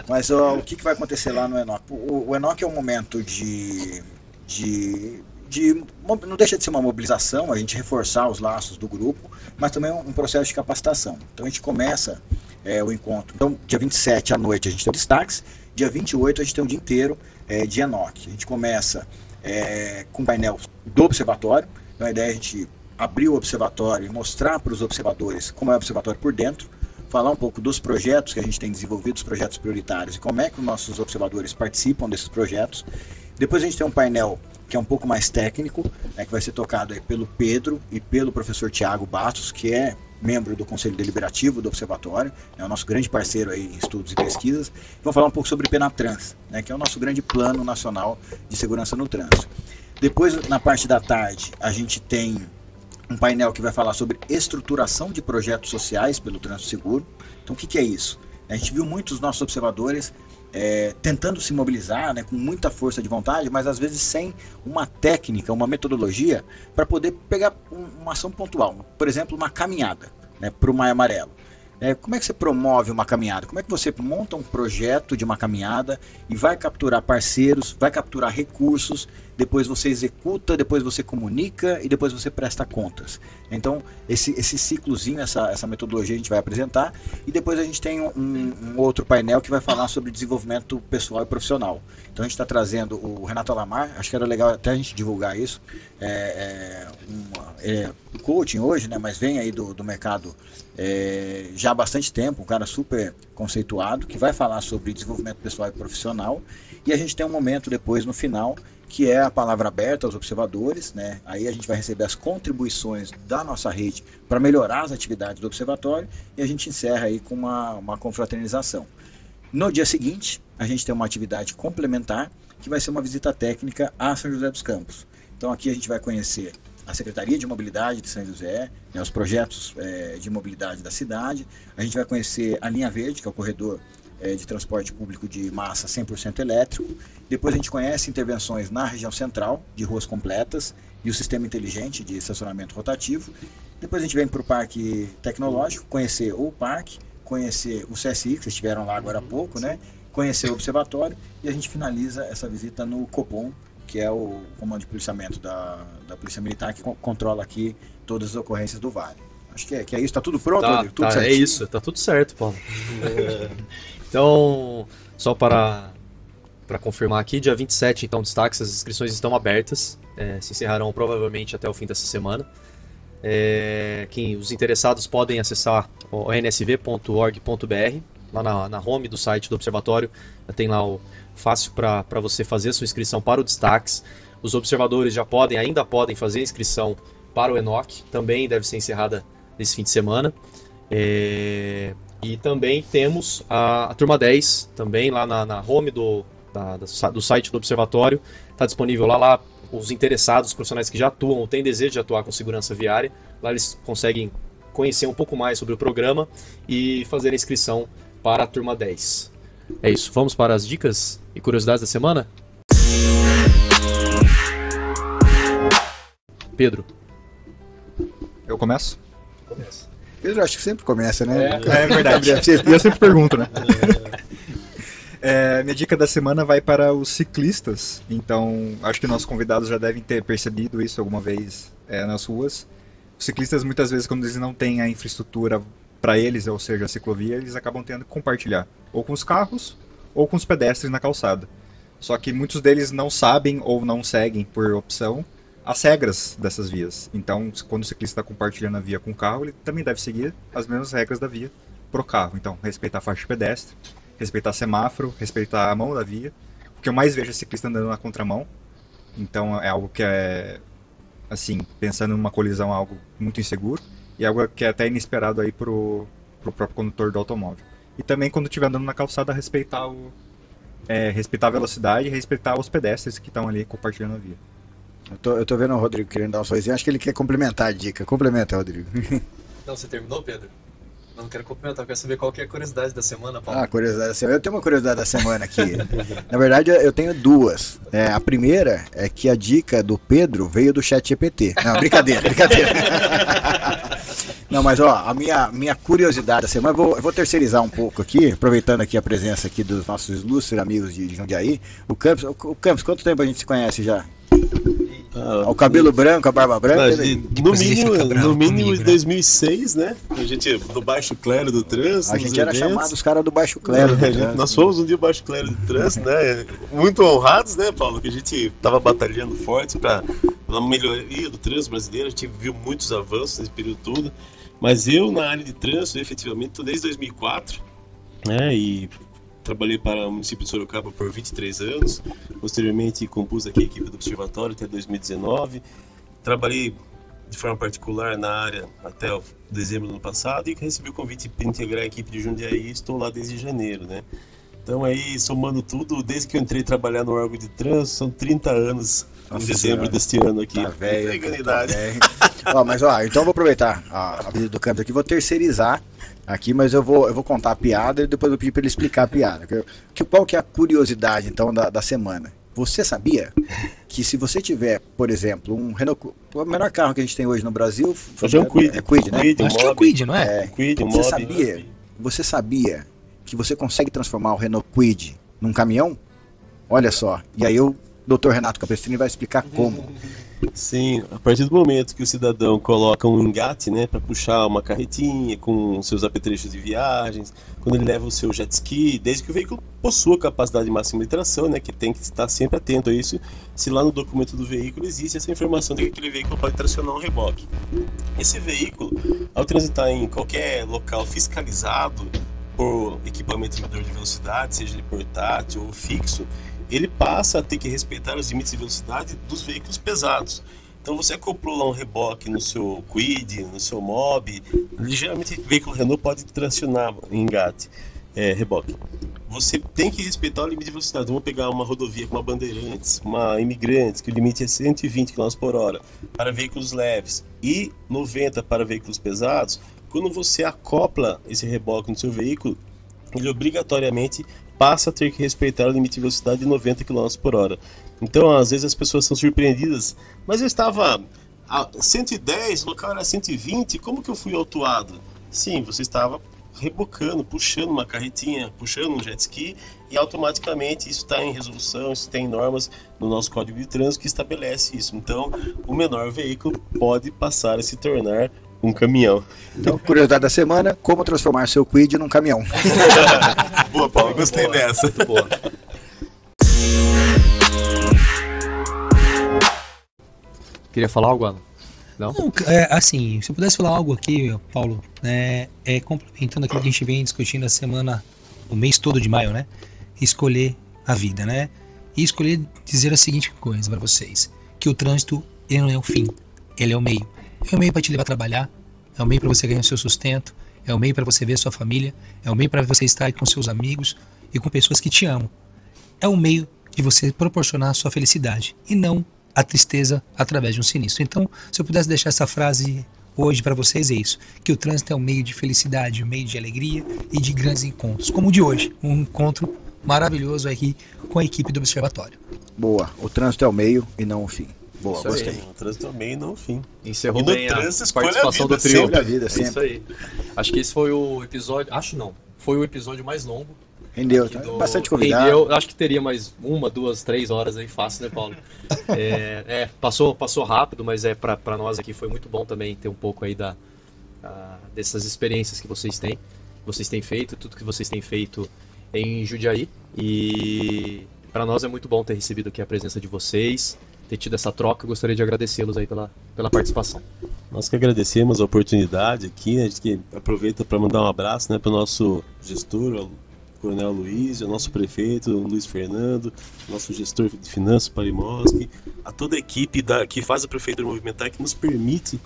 Mas o que vai acontecer lá no ENOC? O ENOC é um momento não deixa de ser uma mobilização, a gente reforçar os laços do grupo, mas também um processo de capacitação. Então a gente começa o encontro. Então, dia 27 à noite a gente tem o Destaques, dia 28 a gente tem o dia inteiro de ENOC. A gente começa com o painel do observatório. Então a ideia é a gente abrir o observatório e mostrar para os observadores como é o observatório por dentro, falar um pouco dos projetos que a gente tem desenvolvido, os projetos prioritários, e como é que os nossos observadores participam desses projetos. Depois a gente tem um painel que é um pouco mais técnico, que vai ser tocado aí pelo Pedro e pelo professor Tiago Bastos, que é membro do Conselho Deliberativo do Observatório, é o nosso grande parceiro aí em estudos e pesquisas. Vamos falar um pouco sobre o Penatrans, que é o nosso grande plano nacional de segurança no trânsito. Depois, na parte da tarde, a gente tem um painel que vai falar sobre estruturação de projetos sociais pelo trânsito seguro. Então, o que é isso? A gente viu muitos nossos observadores tentando se mobilizar, com muita força de vontade, mas às vezes sem uma técnica, uma metodologia para poder pegar uma ação pontual. Por exemplo, uma caminhada para o Maio Amarelo. Como é que você promove uma caminhada? Como é que você monta um projeto de uma caminhada e vai capturar parceiros, vai capturar recursos, depois você executa, depois você comunica e depois você presta contas. Então, esse ciclozinho, essa metodologia a gente vai apresentar, e depois a gente tem um outro painel que vai falar sobre desenvolvimento pessoal e profissional. Então a gente está trazendo o Renato Alamar, acho que era legal até a gente divulgar isso, coaching hoje, mas vem aí do mercado já há bastante tempo, um cara super conceituado, que vai falar sobre desenvolvimento pessoal e profissional, e a gente tem um momento depois no final, que é a palavra aberta aos observadores, aí a gente vai receber as contribuições da nossa rede para melhorar as atividades do observatório, e a gente encerra aí com uma confraternização. No dia seguinte, a gente tem uma atividade complementar, que vai ser uma visita técnica a São José dos Campos. Então aqui a gente vai conhecer a Secretaria de Mobilidade de São José, os projetos de mobilidade da cidade. A gente vai conhecer a Linha Verde, que é o corredor de transporte público de massa 100% elétrico. Depois a gente conhece intervenções na região central, de ruas completas, e o sistema inteligente de estacionamento rotativo. Depois a gente vem para o Parque Tecnológico, conhecer o parque, conhecer o CSI, que vocês estiveram lá agora há pouco, conhecer o observatório, e a gente finaliza essa visita no Copom, que é o comando de policiamento da Polícia Militar, que controla aqui todas as ocorrências do Vale. Acho que é isso. Está tudo pronto, Rodrigo? Tudo é isso, está tudo certo, Paulo. Então, só para confirmar aqui, dia 27, então, Destaques, as inscrições estão abertas, se encerrarão provavelmente até o fim dessa semana. Os interessados podem acessar o nsv.org.br, lá na home do site do Observatório, tem lá o fácil para você fazer a sua inscrição para o Destaques. Os observadores ainda podem fazer a inscrição para o ENOC, também deve ser encerrada nesse fim de semana. E também temos a turma 10, também lá na home do site do Observatório, está disponível lá os interessados, os profissionais que já atuam ou têm desejo de atuar com segurança viária, lá eles conseguem conhecer um pouco mais sobre o programa e fazer a inscrição para a turma 10. É isso, vamos para as dicas e curiosidades da semana? Pedro. Eu começo? Começa. Pedro, acho que sempre começa, né? É verdade. E eu sempre pergunto, né? Minha dica da semana vai para os ciclistas. Então, acho que nossos convidados já devem ter percebido isso alguma vez nas ruas. Os ciclistas, muitas vezes, quando eles não têm a infraestrutura para eles, ou seja, a ciclovia, eles acabam tendo que compartilhar, ou com os carros, ou com os pedestres na calçada. Só que muitos deles não sabem ou não seguem, por opção, as regras dessas vias. Então, quando o ciclista está compartilhando a via com o carro, ele também deve seguir as mesmas regras da via pro carro. Então, respeitar a faixa de pedestre, respeitar semáforo, respeitar a mão da via. O que eu mais vejo é ciclista andando na contramão. Então, é algo que é, assim, pensando numa colisão, algo muito inseguro. E algo que é até inesperado aí pro próprio condutor do automóvel. E também, quando estiver andando na calçada, respeitar a velocidade e respeitar os pedestres que estão ali compartilhando a via. Eu tô vendo o Rodrigo querendo dar um sorrisinho, acho que ele quer complementar a dica. Complementa, Rodrigo. Então, você terminou, Pedro? Não quero complementar, eu quero saber qual que é a curiosidade da semana, Paulo. Curiosidade da semana. Eu tenho uma curiosidade da semana aqui. Na verdade, eu tenho duas. A primeira é que a dica do Pedro veio do ChatGPT. Não, brincadeira. Não, mas a minha curiosidade da semana, eu vou terceirizar um pouco aqui, aproveitando aqui a presença aqui dos nossos ilustres amigos de Jundiaí. O Campos, quanto tempo a gente se conhece já? O cabelo branco, a barba branca. No mínimo em 2006, né? A gente do Baixo Clero do Trânsito. A gente era chamado os caras do Baixo Clero. Nós fomos um dia o Baixo Clero do Trânsito, né? Muito honrados, né, Paulo? Que a gente tava batalhando forte pela melhoria do trânsito brasileiro. A gente viu muitos avanços nesse período todo. Mas eu, na área de trânsito, efetivamente, estou desde 2004, né? E trabalhei para o município de Sorocaba por 23 anos. Posteriormente, compus aqui a equipe do Observatório até 2019. Trabalhei de forma particular na área até dezembro do ano passado e recebi o convite para integrar a equipe de Jundiaí e estou lá desde janeiro, né? Então aí, somando tudo, desde que eu entrei a trabalhar no órgão de trânsito, são 30 anos em dezembro deste ano aqui. Tá velho. Mas então eu vou aproveitar a visita do Campos aqui, vou terceirizar aqui, mas eu vou contar a piada e depois eu vou pedir para ele explicar a piada. Qual que é a curiosidade, então, da semana? Você sabia que se você tiver, por exemplo, um Renault, o menor carro que a gente tem hoje no Brasil... Hoje é um Kwid. É Kwid, né? Acho que é o Kwid, não é? Kwid, Você sabia que você consegue transformar o Renault Kwid num caminhão? Olha só. E aí o Dr. Renato Caprestini vai explicar como. Sim, a partir do momento que o cidadão coloca um engate, né, para puxar uma carretinha com seus apetrechos de viagens, quando ele leva o seu jet ski, desde que o veículo possua capacidade máxima de tração, né, que tem que estar sempre atento a isso, se lá no documento do veículo existe essa informação de que aquele veículo pode tracionar um reboque. Esse veículo, ao transitar em qualquer local fiscalizado por equipamento medidor de velocidade, seja ele portátil ou fixo, ele passa a ter que respeitar os limites de velocidade dos veículos pesados. Então você acoplou lá um reboque no seu Kwid, no seu Mobi, geralmente o veículo Renault pode tracionar engate, reboque. Você tem que respeitar o limite de velocidade. Vamos pegar uma rodovia com uma Bandeirantes, uma Imigrantes, que o limite é 120 km por hora para veículos leves e 90 para veículos pesados. Quando você acopla esse reboque no seu veículo, ele obrigatoriamente passa a ter que respeitar o limite de velocidade de 90 km por hora. Então, às vezes as pessoas são surpreendidas, mas eu estava a 110, o local era 120, como que eu fui autuado? Sim, você estava rebocando, puxando uma carretinha, puxando um jet ski, e automaticamente isso está em resolução, isso tem normas no nosso Código de Trânsito que estabelece isso. Então, o menor veículo pode passar a se tornar um caminhão. Então, curiosidade da semana, como transformar seu Kwid num caminhão. Boa, Paulo, gostei dessa. Muito boa. Queria falar algo, Alan? Não? Assim, se eu pudesse falar algo aqui, Paulo, complementando aquilo que a gente vem discutindo a semana, o mês todo de maio, né? Escolher a vida, né? E escolher dizer a seguinte coisa para vocês, que o trânsito, ele não é o fim, ele é o meio. É o meio para te levar a trabalhar, é o meio para você ganhar o seu sustento, é o meio para você ver a sua família, é o meio para você estar com seus amigos e com pessoas que te amam. É o meio de você proporcionar a sua felicidade e não a tristeza através de um sinistro. Então, se eu pudesse deixar essa frase hoje para vocês, é isso, que o trânsito é um meio de felicidade, um meio de alegria e de grandes encontros, como o de hoje, um encontro maravilhoso aqui com a equipe do Observatório. Boa, o trânsito é o meio e não o fim. Boa, isso gostei. Aí, o trânsito é o meio e não o fim. Encerrou e bem a participação do trio. A vida, é isso aí. Acho que esse foi o episódio... Foi o episódio mais longo. Rendeu, aqui bastante convidado. Rendeu, acho que teria mais 1, 2, 3 horas aí fácil, né, Paulo? Passou rápido, mas para nós aqui foi muito bom também ter um pouco aí dessas experiências que vocês têm feito, tudo que vocês têm feito em Jundiaí. E para nós é muito bom ter recebido aqui a presença de vocês, ter tido essa troca. Eu gostaria de agradecê-los aí pela participação. Nós que agradecemos a oportunidade aqui, né? A gente que aproveita para mandar um abraço, né, para o nosso gestor, o Coronel Luiz, o nosso prefeito, o Luiz Fernando, nosso gestor de finanças, Parimoski, a toda a equipe que faz a Prefeitura movimentar, que nos permite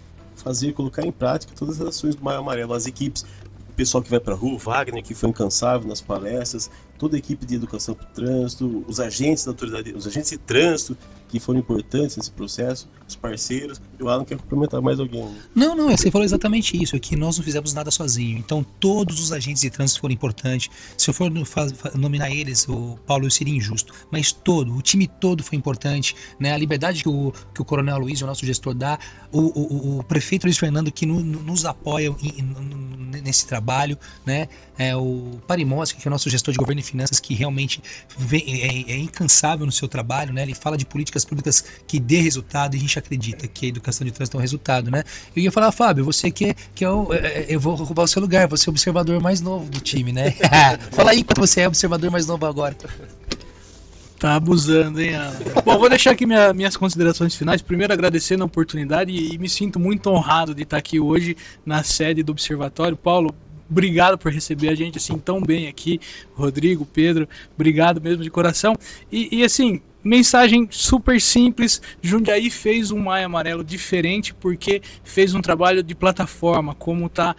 colocar em prática todas as ações do Maio Amarelo, as equipes, o pessoal que vai para a rua, o Wagner, que foi incansável nas palestras, toda a equipe de educação para o trânsito, os agentes da autoridade, os agentes de trânsito que foram importantes nesse processo, os parceiros. O Alan quer complementar mais alguém? Não, você falou exatamente isso, é que nós não fizemos nada sozinho, então todos os agentes de trânsito foram importantes. Se eu for nominar eles, o Paulo, seria injusto, mas o time todo foi importante, né? A liberdade que o Coronel Luiz, o nosso gestor, dá, o prefeito Luiz Fernando, que nos apoia nesse trabalho, né? O Parimoski, que é o nosso gestor de governo e finanças, que realmente é incansável no seu trabalho, né? Ele fala de políticas públicas que dê resultado, e a gente acredita que a educação de trânsito é um resultado, né? Eu ia falar, Fábio, você eu vou roubar o seu lugar, você é o observador mais novo do time, né? Fala aí que você é o observador mais novo agora. Tá abusando, hein, Alan? Bom, vou deixar aqui minhas considerações finais. Primeiro, agradecendo a oportunidade e me sinto muito honrado de estar aqui hoje na sede do Observatório. Paulo, obrigado por receber a gente assim tão bem aqui. Rodrigo, Pedro, obrigado mesmo de coração. E assim, mensagem super simples: Jundiaí fez um Maio Amarelo diferente porque fez um trabalho de plataforma, como está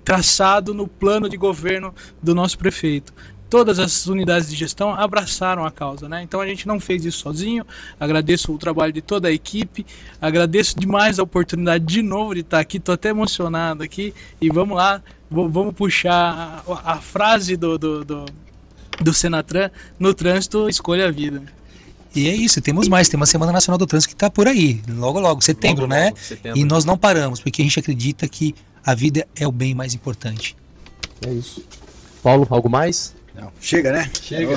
traçado no plano de governo do nosso prefeito. Todas as unidades de gestão abraçaram a causa, né? Então a gente não fez isso sozinho. Agradeço o trabalho de toda a equipe, agradeço demais a oportunidade de novo de estar aqui, estou até emocionado aqui. E vamos lá, vamos puxar a frase do Senatran: no trânsito, escolha a vida. E é isso, temos mais, tem uma Semana Nacional do Trânsito que está por aí, logo, setembro, né? Setembro. E nós não paramos, porque a gente acredita que a vida é o bem mais importante. É isso. Paulo, algo mais? Não, chega, né? Chega.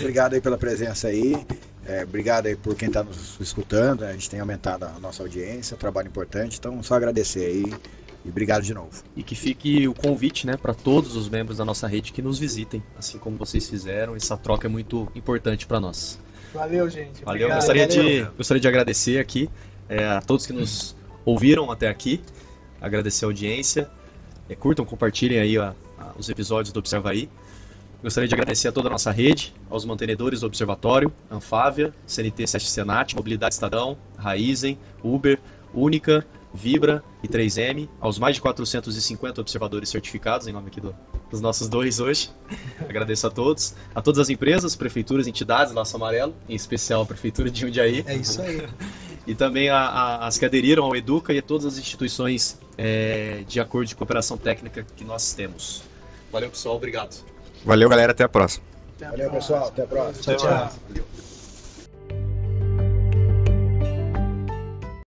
Obrigado aí pela presença aí. Obrigado aí por quem está nos escutando. A gente tem aumentado a nossa audiência, trabalho importante. Então, só agradecer aí e obrigado de novo. E que fique o convite, né, para todos os membros da nossa rede que nos visitem, assim como vocês fizeram. Essa troca é muito importante para nós. Valeu, gente. Valeu. Gostaria de agradecer aqui a todos que nos ouviram até aqui. Agradecer a audiência. Curtam, compartilhem aí os episódios do Observaí. Gostaria de agradecer a toda a nossa rede, aos mantenedores do Observatório, Anfávia, CNT 7 Senat, Mobilidade Estadão, Raizen, Uber, Única, Vibra e 3M, aos mais de 450 observadores certificados, em nome aqui dos nossos dois hoje. Agradeço a todas as empresas, prefeituras, entidades, Laço Amarelo, em especial a Prefeitura de Jundiaí. É isso aí. E também as que aderiram ao Educa e a todas as instituições de acordo de cooperação técnica que nós temos. Valeu, pessoal. Obrigado. Valeu, galera. Até a próxima. Valeu, pessoal. Até a próxima. Tchau.